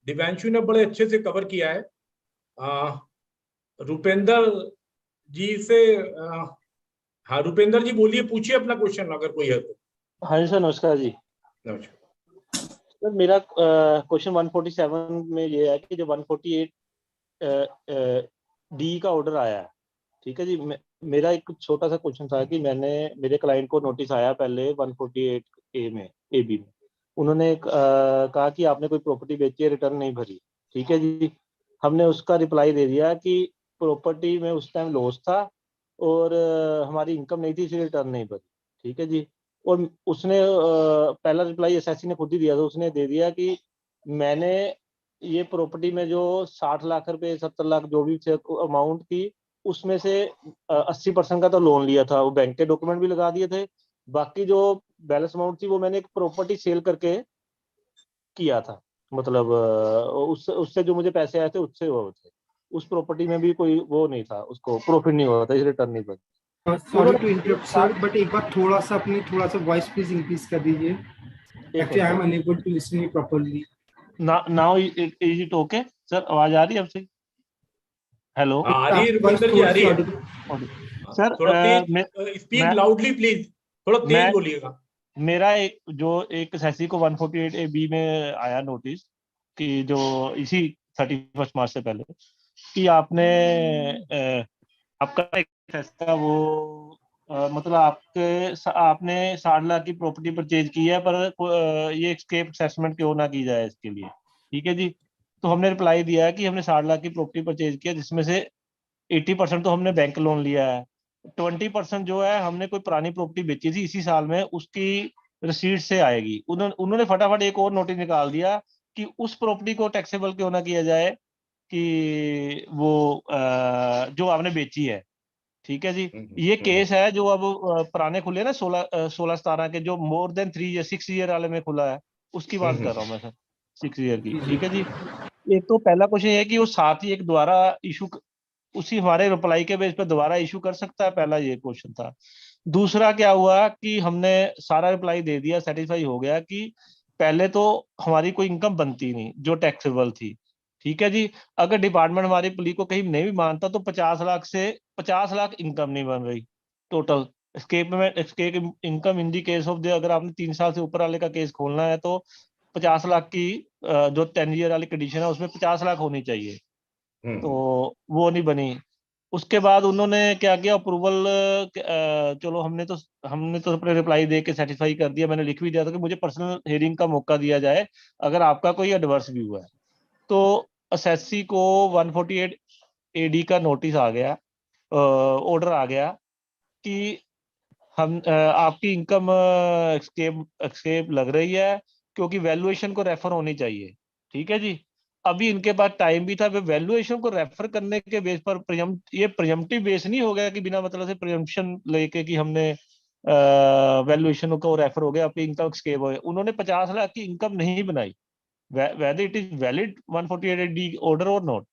दिव्यांशु ने बड़े अच्छे से कवर किया है। रुपेंद्र जी से हाँ रुपेंद्र जी बोलिए, पूछिए अपना क्वेश्चन अगर कोई है तो। हाँ जी सर, नमस्कार जी। नमस्कार सर, मेरा क्वेश्चन 147 में ये है कि जो 148 डी का ऑर्डर आया है, ठीक है जी, मेरा एक छोटा सा क्वेश्चन था कि मेरे क्लाइंट को नोटिस आया पहले 148 ए में, ए बी में, उन्होंने कहा कि आपने कोई प्रॉपर्टी बेची है, रिटर्न नहीं भरी, ठीक है जी। हमने उसका रिप्लाई दे दिया कि प्रॉपर्टी में उस टाइम लॉस था और हमारी इनकम नहीं थी, इसलिए रिटर्न नहीं भरी, ठीक है जी। और उसने पहला रिप्लाई एसएससी ने खुद ही दिया था, उसने दे दिया कि मैंने ये प्रॉपर्टी में जो 60 लाख रुपए 70 लाख जो भी अमाउंट की, उसमें से 80% का तो लोन लिया था, वो बैंक के डॉक्यूमेंट भी लगा दिए थे, बाकी जो बैलेंस अमाउंट थी वो मैंने एक प्रॉपर्टी सेल करके किया था, मतलब उससे जो मुझे पैसे आए थे उससे वो थे, उस प्रॉपर्टी में भी कोई वो नहीं था, उसको प्रॉफिट नहीं हुआ था, इसलिए रिटर्न नहीं बना। Sorry to interrupt sir, but एक बार थोड़ा सा वॉइस प्लीज इंक्रीज कर दीजिए। Actually I am unable to listen you properly. Now is it okay sir? आवाज आ रही है आपसे? हेलो, आ रही है रुपेंद्र जी, आ रही है सर। थोड़ा तेज स्पीक लाउडली प्लीज, थोड़ा तेज बोलिएगा। मेरा एक एसएससी को 148 ए बी में आया नोटिस कि जो इसी 31 मार्च से पहले कि आपने आपका एक फैसला वो मतलब आपने 60 लाख की प्रॉपर्टी परचेज की है, पर ये एस्केप असेसमेंट क्यों ना की जाए इसके लिए, ठीक है जी। तो हमने रिप्लाई दिया है कि हमने 60 लाख की प्रॉपर्टी परचेज किया, जिसमें से 80% तो हमने बैंक लोन लिया है, 20% जो है हमने कोई पुरानी प्रॉपर्टी बेची थी इसी साल में, उसकी रिसीट से आएगी। उन्होंने फटाफट एक और नोटिस निकाल दिया कि उस प्रॉपर्टी को टैक्सेबल क्यों ना किया जाए, कि वो जो आपने बेची है, ठीक है जी। ये केस है जो अब पुराने खुले ना 16-17 के, जो मोर देन 6 ईयर वाले में खुला है, उसकी बात कर रहा हूँ मैं सर, 6 ईयर की, ठीक है जी। एक तो पहला क्वेश्चन ये है कि वो साथ ही एक दोबारा इशू उसी हमारे रिप्लाई के बेस पे दोबारा इशू कर सकता है, पहला ये क्वेश्चन था। दूसरा क्या हुआ कि हमने सारा रिप्लाई दे दिया, सेटिस्फाई हो गया कि पहले तो हमारी कोई इनकम बनती नहीं जो टैक्सेबल थी, ठीक है जी। अगर डिपार्टमेंट हमारी प्ली को कहीं नहीं भी मानता तो 50 लाख से 50 लाख इनकम नहीं बन रही total escape income in the case of अगर आपने 3 साल से ऊपर वाले का केस खोलना है तो 50 लाख की जो 10 ईयर वाली कंडीशन है उसमें 50 लाख होनी चाहिए, तो वो नहीं बनी। उसके बाद उन्होंने क्या किया, अप्रूवल, चलो हमने तो अपने रिप्लाई दे के सेटिस्फाई कर दिया, मैंने लिख भी दिया था कि मुझे पर्सनल हियरिंग का मौका दिया जाए अगर आपका कोई एडवर्स व्यू है। तो एसएससी को 148 एडी का नोटिस आ गया, ऑर्डर आ गया कि हम आपकी इनकम एक्सकेप लग रही है क्योंकि वैल्यूएशन को रेफर होनी चाहिए, ठीक है जी। अभी इनके पास टाइम भी था, वैल्यूएशन को रेफर करने के बेस पर ये प्रियम्पटिव बेस नहीं हो गया कि बिना मतलब से प्रियम्पशन लेके कि हमने वैल्यूएशन को रेफर हो गया, आपकी इनकम एक्सकेप हो गया। उन्होंने 50 लाख की इनकम नहीं बनाई, whether it is valid 148D order or not।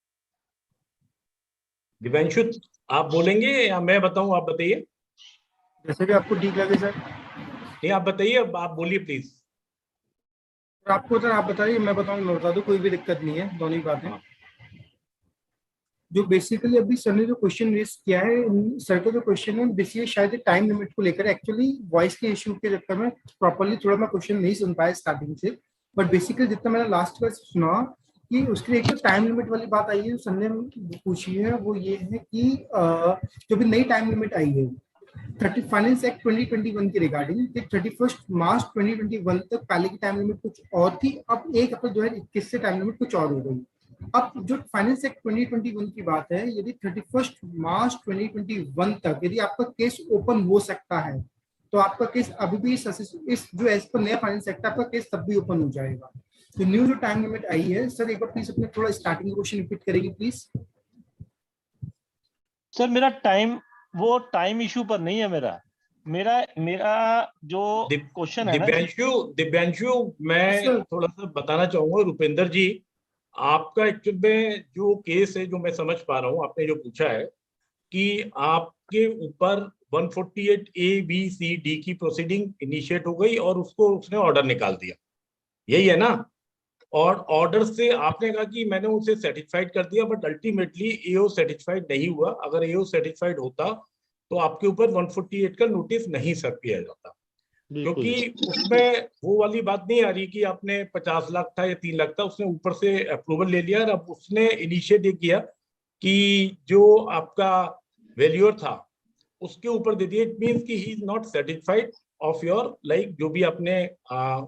Divyanshu आप बोलेंगे या मैं बताऊं? आप बताइए, जैसे भी आपको ठीक लगे सर। नहीं आप बताइए, आप बोलिए प्लीज। आपको सर आप बताइए, मैं बताऊं, मैं बता दूं, कोई भी दिक्कत नहीं है, दोनों ही बातें। जो बेसिकली अभी सर ने जो क्वेश्चन रेज किया है, सर का जो क्वेश्चन है बेसिकली शायद टाइम लिमिट को लेकर, एक्चुअली वॉइस के इशू के चक्कर में प्रॉपर्ली थोड़ा मैं क्वेश्चन नहीं सुन पाया स्टार्टिंग से, बट बेसिकली जितना मैंने लास्ट का सुना कि उसके लिए एक तो टाइम लिमिट वाली बात आई है, जो सर ने पूछी है, वो ये है कि जो भी नई टाइम लिमिट आई है फाइनेंस एक्ट 2021 के रिगार्डिंग 31 मार्च 2021 तक पहले की टाइम लिमिट कुछ और थी, अब 1 अप्रैल 2021 से टाइम लिमिट कुछ और हो गई। अब जो फाइनेंस एक्ट 2021 की बात है, यदि 31 मार्च 2021 तक यदि आपका केस ओपन हो सकता है तो आपका केस अभी भी इस जो एज पर नया फाइनेंस एक्ट आपका केस तब भी ओपन हो जाएगा। तो न्यू जो टाइम लिमिट आई है, सर एक बार प्लीज अपने थोड़ा स्टार्टिंग क्वेश्चन रिपीट करेंगे प्लीज। सर मेरा टाइम इशू पर नहीं है, मेरा जो क्वेश्चन है ना, दिव्यांशु मैं थोड़ा सा बताना चाहूंगा रुपेंद्र जी, आपका एक्चुअल में जो केस है, जो मैं समझ पा रहा हूँ, आपने जो पूछा है कि आपके ऊपर 148 A B C D की प्रोसीडिंग इनिशिएट हो गई और उसने ऑर्डर निकाल दिया, यही है ना? और ऑर्डर से आपने कहा कि मैंने उसे सेटिस्फाइड कर दिया, बट अल्टीमेटली एओ सेटिस्फाइड नहीं हुआ। अगर एओ सेटिस्फाइड होता तो आपके ऊपर 148 का नोटिस नहीं सर्व किया जाता, क्योंकि उसमें वो वाली बात नहीं आ रही कि आपने 50 लाख था या 3 लाख था, उसने ऊपर से अप्रूवल ले लिया और अब उसने इनिशिएट किया कि जो आपका वैल्यूअर था उसके ऊपर दे दिया। इट मींस कि he is not satisfied of your like जो भी आपने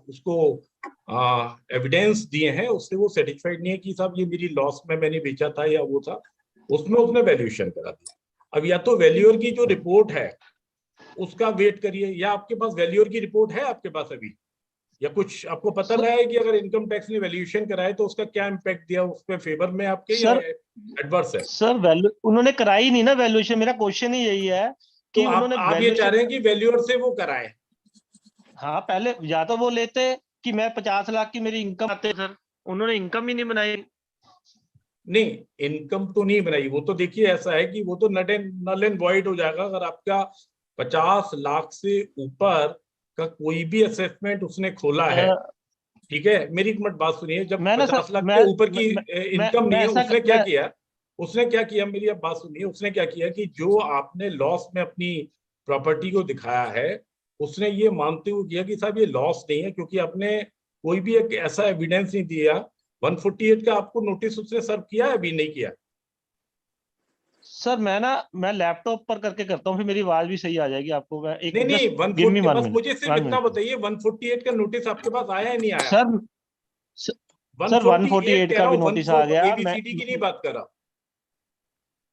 उसको एविडेंस दिए हैं उससे वो सेटिस्फाइड नहीं है कि साहब ये मेरी लॉस में मैंने बेचा था या वो था, उसमें उसने वैल्यूएशन करा दिया। अब या तो वैल्यूअर की जो रिपोर्ट है उसका वेट करिए, या आपके पास वैल्यूअर की रिपोर्ट है आपके पास अभी, या कुछ आपको पता लगा है कि अगर इनकम टैक्स ने वैल्यूएशन कराए तो उसका क्या इम्पैक्ट दिया, उसमें फेवर में आपके या एडवर्स है? सर उन्होंने कराई नहीं ना वैल्यूएशन, मेरा क्वेश्चन ही यही है कि तो उन्होंने आप ये चाह रहे हैं कि वैल्यूअर से वो कराए? हाँ, पहले या तो वो लेते कि मैं 50 लाख की मेरी इनकम आते, सर उन्होंने इनकम ही नहीं बनाई। नहीं, इनकम तो नहीं बनाई, वो तो देखिए ऐसा है कि वो तो नल एंड वॉइड हो जाएगा अगर आपका 50 लाख से ऊपर का कोई भी असेसमेंट उसने खोला है। ठीक है, मेरी एक मिनट बात सुनिए, जब 50 लाख के ऊपर की इनकम नहीं है, उसने क्या किया, मेरी अब बात सुनिए, उसने क्या किया कि जो आपने लॉस में अपनी प्रॉपर्टी को दिखाया है उसने ये मानते हुए किया कि साहब ये लॉस नहीं है, क्योंकि आपने कोई भी एक ऐसा एविडेंस नहीं दिया। 148 का आपको नोटिस उसने सर्व किया है, अभी नहीं किया? सर मैं लैपटॉप पर करके करता हूँ, फिर मेरी आवाज भी सही आ जाएगी आपको। मैं एक नहीं 140, बस मुझे सिर्फ इतना बताइए 148 का नोटिस आपके पास आया है नहीं आया? सर 148 का भी नोटिस आ गया। ABCD की नहीं बात कर रहा,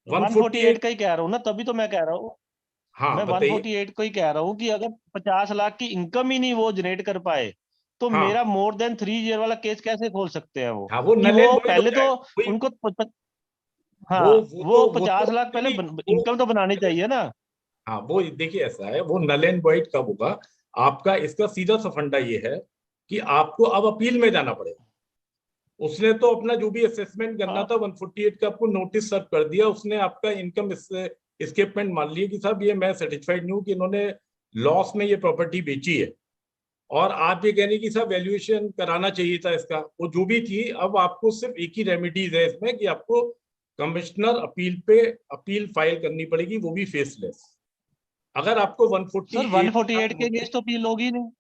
148 का ही कह रहा हूँ ना, तभी तो मैं कह रहा हूँ। हाँ, मैं 148 को ही कह रहा हूँ कि अगर 50 लाख की इनकम ही नहीं वो जनरेट कर पाए तो मेरा मोर देन 3 ईयर वाला केस कैसे खोल सकते हैं वो? वो पहले तो उनको वो 50 लाख पहले इनकम तो बनानी चाहिए ना। हाँ, वो देखिए ऐसा है, वो नल एंड वॉइड कब होगा आपका? इसका सीधा सा फंडा ये है कि आपको अब अपील में जाना पड़ेगा। उसने तो अपना जो भी असेसमेंट करना था 148 का आपको नोटिस सर्व कर दिया, उसने आपका इनकम एस्केपमेंट मान लिया कि साहब ये मैं सेटिस्फाइड नहीं हूँ कि इन्होंने लॉस में ये प्रॉपर्टी बेची है, और आप ये कहने की साहब वैल्यूएशन कराना चाहिए था इसका, वो जो भी थी। अब आपको सिर्फ एक ही रेमेडीज है इसमें कि आपको कमिश्नर अपील पे अपील फाइल करनी पड़ेगी, वो भी फेसलेस। अगर आपको 148 के अगेंस्ट तो अपील होगी नहीं।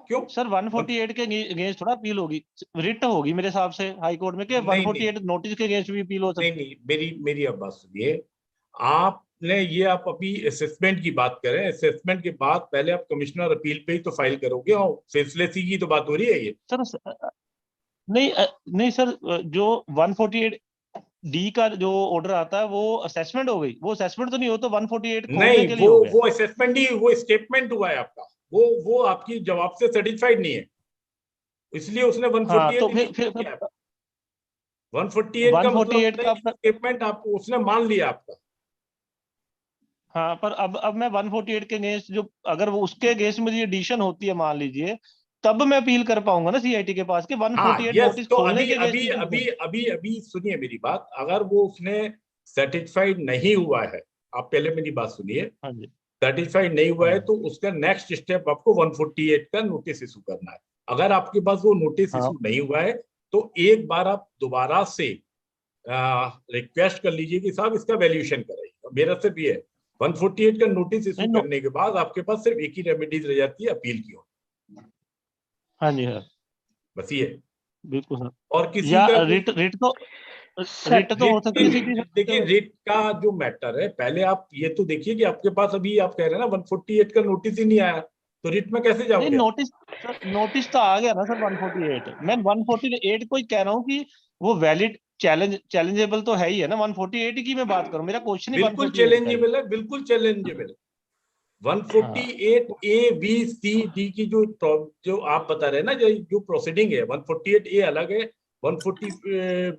क्यों सर? 148 के अगेंस्ट थोड़ा अपील होगी, रिट होगी मेरे हिसाब से हाई कोर्ट में कि 148 नोटिस के अगेंस्ट भी अपील हो सकती है। नहीं, मेरी अब बात सुनिए, आपने ये आप अभी असेसमेंट की बात करें, असेसमेंट के बाद पहले आप कमिश्नर अपील पे ही तो फाइल करोगे, और फेसलेसी की तो बात हो रही है ये। सर नहीं सर, जो 148 डी का जो ऑर्डर आता है वो असेसमेंट हो गई, वो असेसमेंट तो नहीं हो तो 148 खोलने के लिए हो गया। वो असेसमेंट ही, वो स्टेटमेंट हुआ है आपका, वो आपकी जवाब से सेटिस्फाइड नहीं है, इसलिए उसने 148 तो फिर 148 का मतलब का स्टेटमेंट आप उसने मान लिया आपका। हाँ, पर अब मैं 148 के अगेंस्ट जो, अगर वो उसके अगेंस्ट मुझे एडिशन होती है मान लीजिए, तब मैं अपील कर पाऊंगा ना सीआईटी के पास कि 148 नोटिस तो खोलने के अभी सुनिए मेरी बात, अगर वो उसने सेटिस्फाइड नहीं हुआ है, आप पहले मेरी बात सुनिए, सेटिस्फाइड नहीं हुआ है तो उसका नेक्स्ट स्टेप आपको 148 का नोटिस इशू करना है। अगर आपके पास वो नोटिस इशू नहीं हुआ है तो एक बार आप दोबारा से रिक्वेस्ट कर लीजिए कि साहब इसका वैल्यूएशन कराइए। मेरा सिर्फ ये है, 148 का नोटिस इशू करने के बाद आपके पास सिर्फ एक ही रेमेडीज रह जाती है, अपील की। हाँ जी सर, बस ये बिल्कुल सर। और किसी या का रिट रिट तो हो सकती है सीधी। देखिए रिट का जो मैटर है, पहले आप ये तो देखिए कि आपके पास अभी आप कह रहे हैं ना 148 का नोटिस ही नहीं आया, तो रिट में कैसे नहीं, जाओगे? नोटिस तो आ गया ना सर 148। मैं 148 को ही कह रहा हूँ कि वो वैलिड चैलेंजेबल तो है ही है ना। 148 की मैं बात करूं, मेरा क्वेश्चन ही बिल्कुल 148 का है। चैलेंजेबल है, बिल्कुल चैलेंजेबल है। 148 ए बी सी डी की जो आप बता रहे हैं ना, जो प्रोसीडिंग है, 148 ए अलग है, 140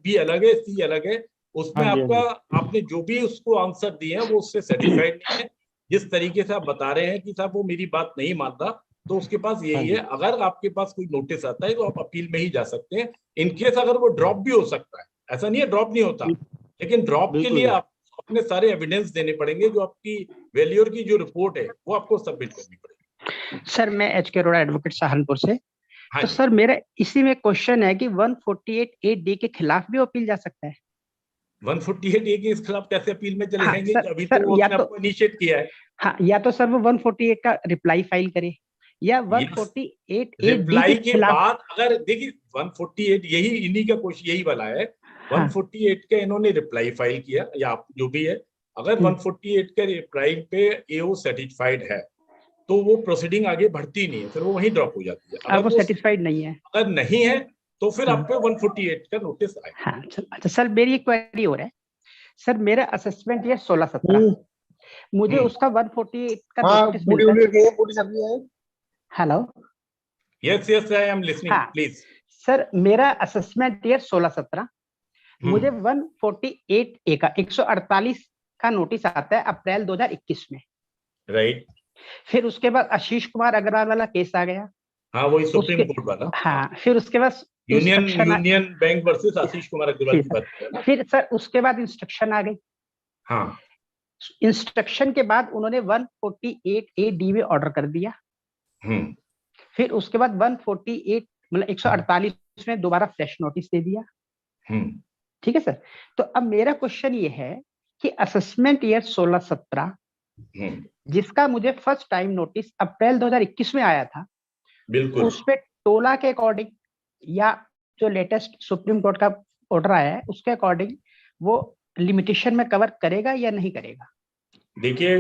बी अलग है, सी अलग है। उसमें हाँ जी, आपका हाँ जी। आपने जो भी उसको आंसर दिए हैं वो उससे सेटिस्फाइड नहीं है। जिस तरीके से आप बता रहे हैं कि साहब वो मेरी बात नहीं मान रहा, तो उसके पास हाँ यही जी। है, अगर आपके पास कोई नोटिस आता है तो आप अपील में ही जा सकते हैं। इनकेस अगर वो ड्रॉप भी हो सकता है, ऐसा नहीं है ड्रॉप नहीं होता, लेकिन ड्रॉप के बिल्कुल लिए जी। आप अपने सारे एविडेंस देने पड़ेंगे। जो आपकी वैल्यूअर की जो रिपोर्ट है वो आपको सबमिट करनी पड़ेगी। सर मैं HK अरोड़ा एडवोकेट सहारनपुर से। हाँ तो जी। सर मेरा इसी में क्वेश्चन है कि 148A D के खिलाफ भी अपील जा सकता है? 148 ए के इस खिलाफ कैसे अपील में चले हाँ जाएंगे? सर, अभी सर तो या उसने तो आपको इनिशिएट किया है। हाँ, या तो सर वो 148 का रिप्लाई फाइल करे, या Yes, 148A D रिप्लाई के के खिलाफ। बाद अगर देखिए 148 यही इन्हीं का क्वेश्चन यही वाला है। हाँ। 148 का इन्होंने रिप्लाई फाइल किया या आप जो भी है, अगर 148 के रिप्लाई पे एओ सेटिस्फाइड है तो वो प्रोसीडिंग आगे बढ़ती नहीं है, फिर वो वहीं ड्रॉप हो जाती है। अब वो सेटिस्फाइड नहीं है। अगर नहीं है तो फिर हाँ। आप पे 148 का नोटिस आए। हाँ अच्छा सर, मेरी एक क्वेरी हो रहा है सर। मेरा असेसमेंट ये 16-17, मुझे उसका 148 का नोटिस मिलता है। Hello, yes yes I am listening हाँ प्लीज। सर, मेरा असेसमेंट ईयर 16-17, मुझे 148A का 148 का नोटिस आता है अप्रैल 2021 में। राइट। फिर उसके बाद आशीष कुमार अग्रवाल वाला केस आ गया। हाँ वही सुप्रीम कोर्ट वाला। हाँ, फिर उसके बाद union bank versus Ashish Kumar Agarwal की बात कर रहे हैं ना। फिर सर उसके बाद इंस्ट्रक्शन आ गई। हाँ, इंस्ट्रक्शन के बाद उन्होंने 148A में ऑर्डर कर दिया। फिर उसके बाद 148 मतलब 148 में दोबारा फ्रेश नोटिस दे दिया। ठीक है सर। तो अब मेरा क्वेश्चन ये है कि असेसमेंट ईयर 16-17 जिसका मुझे फर्स्ट टाइम नोटिस अप्रैल 2021 में आया था, बिल्कुल उसपे टोला के अकॉर्डिंग या जो लेटेस्ट सुप्रीम कोर्ट का ऑर्डर आया है उसके अकॉर्डिंग वो लिमिटेशन में कवर करेगा या नहीं करेगा? देखिए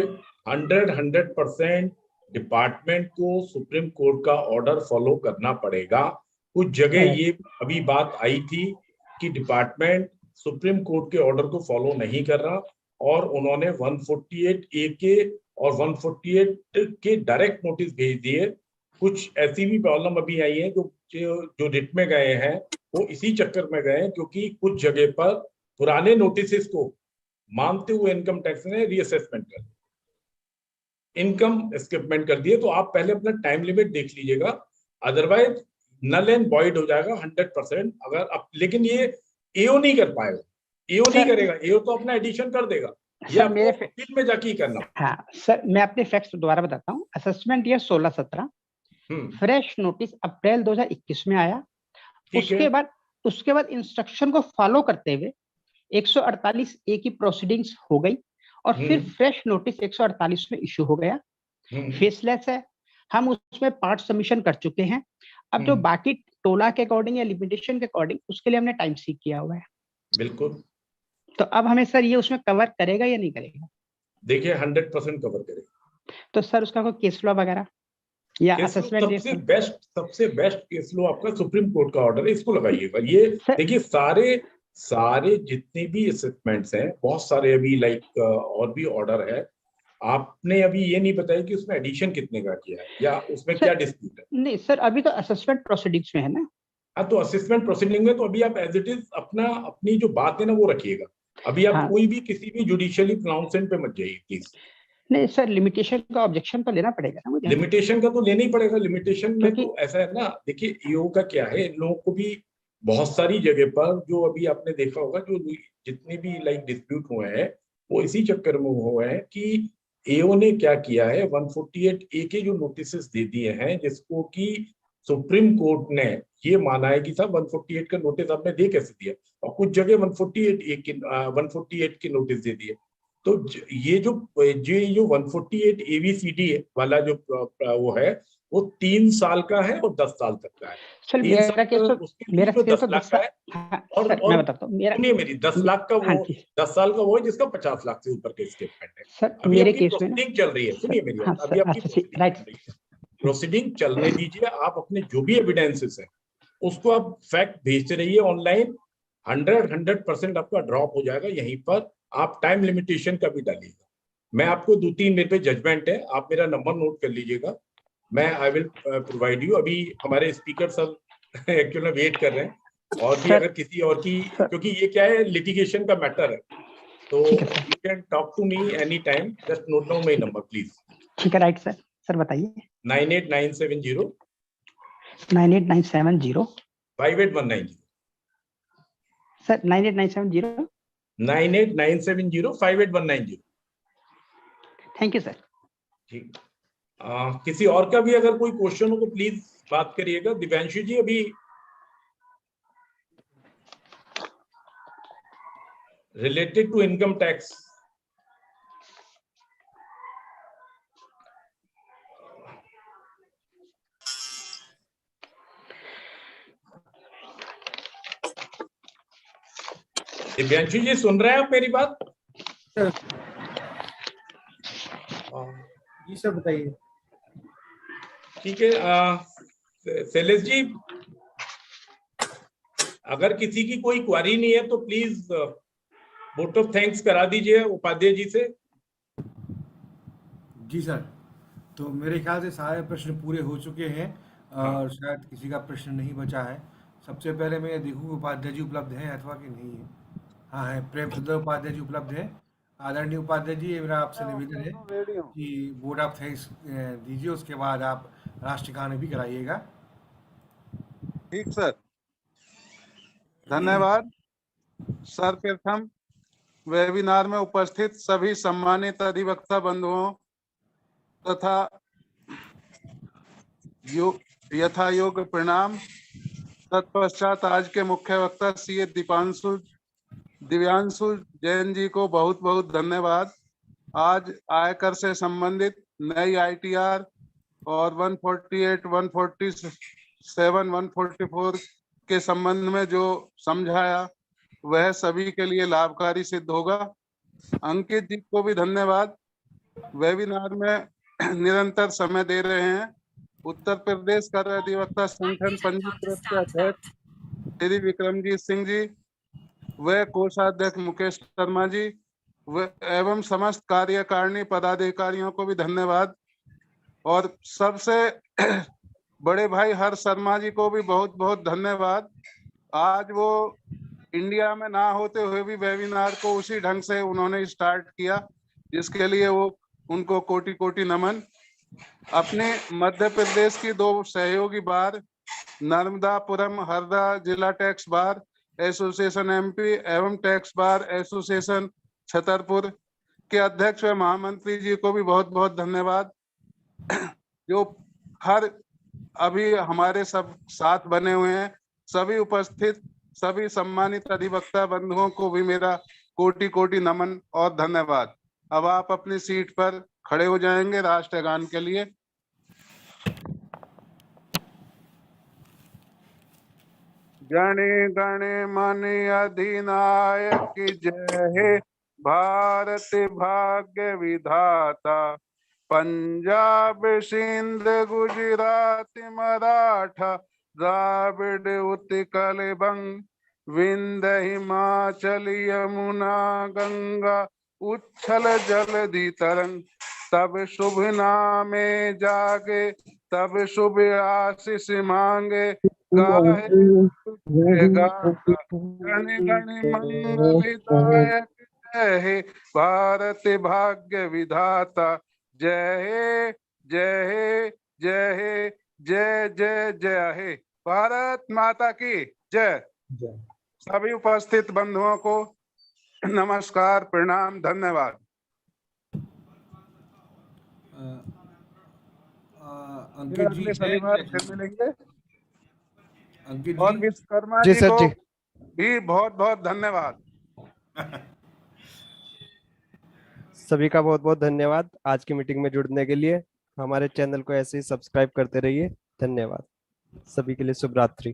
100% डिपार्टमेंट को सुप्रीम कोर्ट का ऑर्डर फॉलो करना पड़ेगा। कुछ जगह ये अभी बात आई थी कि डिपार्टमेंट सुप्रीम कोर्ट के ऑर्डर को फॉलो नहीं कर रहा और उन्होंने 148A के और 148 के डायरेक्ट नोटिस भेज दिए। कुछ ऐसी भी प्रॉब्लम अभी आई है जो रिट में गए हैं वो इसी चक्कर में गए हैं क्योंकि कुछ जगह पर पुराने नोटिस को मानते हुए इनकम टैक्स ने रीअसेसमेंट कर दिया, इनकम एस्केपमेंट कर दिए। तो आप पहले अपना टाइम लिमिट देख लीजिएगा, अदरवाइज नल एंड वॉइड हो जाएगा 100%। अगर आप लेकिन ये एओ नहीं कर पाएगा, एओ नहीं करेगा, एओ तो अपना एडिशन कर देगा। ये आपको अपील में जाके ही करना। हाँ सर, मैं अपने फैक्ट्स दोबारा बताता हूँ। असेसमेंट ईयर 16-17 फ्रेश नोटिस अप्रैल 2021 में आया। उसके बाद इंस्ट्रक्शन को फॉलो करते हुए 148A की प्रोसीडिंग्स हो गई और फिर फ्रेश नोटिस 148 में इशू हो गया। फेसलेस है, हम उसमें पार्ट सबमिशन कर चुके हैं। अब जो बाकी टोला के अकॉर्डिंग या लिमिटेशन के अकॉर्डिंग उसके लिए हमने टाइम सीक किया हुआ है। बिल्कुल। तो अब हमें सर ये उसमें कवर करेगा या नहीं करेगा? देखिए 100% कवर करेगा। तो सर उसका कोई केस फ्लो वगैरह या असेसमेंट? सबसे बेस्ट केस लो आपका सुप्रीम कोर्ट का ऑर्डर है, इसको लगाइएगा। ये देखिए सारे जितने भी असेसमेंट्स हैं, बहुत सारे अभी लाइक और भी ऑर्डर है। आपने अभी ये नहीं बताया कि उसमें एडिशन कितने का किया है या उसमें क्या डिस्प्यूट है? नहीं सर, अभी तो असेसमेंट प्रोसीडिंग्स में है ना। हाँ, तो असेसमेंट प्रोसीडिंग में तो अभी आप एज इट इज अपनी जो बात है ना वो रखिएगा। अभी आप कोई भी किसी भी जुडिशियली प्रोनाउंसमेंट पे मत जाइए प्लीज। नहीं सर, लिमिटेशन का ऑब्जेक्शन तो लेना पड़ेगा ना मुझे। लिमिटेशन का तो लेना ही पड़ेगा। लिमिटेशन में तो ऐसा है ना, देखिए ईओ का क्या है, इन लोगों को भी बहुत सारी जगह पर जो अभी आपने देखा होगा जो जितने भी लाइक डिस्प्यूट हुए हैं वो इसी चक्कर में हुए हैं कि एओ ने क्या किया है, 148A के जो नोटिस दे दिए हैं जिसको कि सुप्रीम कोर्ट ने ये माना है कि साहब 148 का नोटिस आपने दे कैसे दिया, और कुछ जगह 148 के नोटिस दे दिए। तो ये जो 148 ABCD वाला जो वो है वो 3 साल का है और 10 साल तक का है। सर मेरा केस तो मेरा केस 10 तो लाख का है। और मैं बताता हूँ मेरा सुनिए मेरी 10 लाख का वो 10 साल का वो है जिसका 50 लाख से ऊपर के स्टेटमेंट है। सर अभी मेरे आपकी केस में ना प्रोसीडिंग चल रही है, सुनिए मेरी बात, अभी आपकी राइट प्रोसीडिंग चलने दीजिए। आप अपने जो भी एविडेंसेस है उसको आप फैक्ट भेजते रहिए ऑनलाइन। 100% आपका ड्रॉप हो जाएगा यहीं पर। आप टाइम लिमिटेशन का भी डालिएगा। मैं आपको 2-3 मिनट पे जजमेंट है, आप मेरा नंबर नोट कर लीजिएगा। मैं आई विल प्रोवाइड यू। अभी हमारे स्पीकर सर एक्चुअली में वेट कर रहे हैं। और भी अगर किसी और की, क्योंकि ये क्या है लिटिगेशन का मैटर है, तो you can talk to me any time. Just note down my number please. ठीक है राइट सर बताइए। 98970 98970 58190 सर 98970 98970 58190। Thank you sir. ठीक। किसी और का भी अगर कोई क्वेश्चन हो तो प्लीज बात करिएगा। दिव्यांशु जी अभी related to income tax, Divyanshu ji सुन रहे हैं आप मेरी बात? जी सर बताइए। ठीक है शैलेश जी, अगर किसी की कोई क्वारी नहीं है तो प्लीज वोट ऑफ थैंक्स करा दीजिए उपाध्याय जी से। जी सर, तो मेरे ख्याल से सारे प्रश्न पूरे हो चुके हैं और शायद किसी का प्रश्न नहीं बचा है। सबसे पहले मैं देखूँ उपाध्याय जी उपलब्ध हैं अथवा कि नहीं है। हाँ है, प्रेम सुंदर उपाध्याय जी उपलब्ध है। आदरणीय उपाध्याय जी, ये मेरा आपसे निवेदन है कि वोट ऑफ थैंक्स दीजिए, उसके बाद आप राष्ट्रगान भी कराइएगा। ठीक सर, धन्यवाद। सर्वप्रथम वेबिनार में उपस्थित सभी सम्मानित अधिवक्ता बंधुओं तथा यथा योग्य प्रणाम। तत्पश्चात आज के मुख्य वक्ता सीए दिव्यांशु जैन जी को बहुत बहुत धन्यवाद। आज आयकर से संबंधित नई ITR और 148, 147, 144 के संबंध में जो समझाया वह सभी के लिए लाभकारी सिद्ध होगा। अंकित जी को भी धन्यवाद, वेबिनार में निरंतर समय दे रहे हैं। उत्तर प्रदेश कर अधिवक्ता संगठन पंजीकृत के अध्यक्ष श्री विक्रमजीत सिंह जी व कोषाध्यक्ष मुकेश शर्मा जी एवं समस्त कार्यकारिणी पदाधिकारियों को भी धन्यवाद। और सबसे बड़े भाई हर्ष शर्मा जी को भी बहुत बहुत धन्यवाद। आज वो इंडिया में ना होते हुए भी वेबिनार को उसी ढंग से उन्होंने स्टार्ट किया, जिसके लिए वो उनको कोटि कोटि नमन। अपने मध्य प्रदेश की 2 सहयोगी बार नर्मदापुरम हरदा जिला टैक्स बार एसोसिएशन MP एवं टैक्स बार एसोसिएशन छतरपुर के अध्यक्ष व महामंत्री जी को भी बहुत बहुत धन्यवाद, जो हर अभी हमारे सब साथ बने हुए हैं। सभी उपस्थित सभी सम्मानित अधिवक्ता बंधुओं को भी मेरा कोटि कोटि नमन और धन्यवाद। अब आप अपनी सीट पर खड़े हो जाएंगे राष्ट्रगान के लिए। गणे गणे मन अधिनायक जय हे, भारत भाग्य विधाता। पंजाब सिंध गुजरात मराठा द्राविड उत्कल बंग, विंध्य हिमाचल यमुना गंगा उच्छल जलधि तरंग। तब शुभ नामे जागे तब शुभ आशीष मांगे, गाहे गण गण मंगलदायक जय हे, भारत भाग्य विधाता। जय हे जय हे जय हे जय जय जय हे। भारत माता की जय। सभी उपस्थित बंधुओं को नमस्कार, प्रणाम, धन्यवाद। अंकित जी शनिवार फिर मिलेंगे। अंकित और जी विश्वकर्मा जी जी सर को जी। भी बहुत बहुत धन्यवाद। सभी का बहुत बहुत धन्यवाद आज की मीटिंग में जुड़ने के लिए। हमारे चैनल को ऐसे ही सब्सक्राइब करते रहिए। धन्यवाद सभी के लिए। शुभ रात्रि।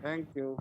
Thank you.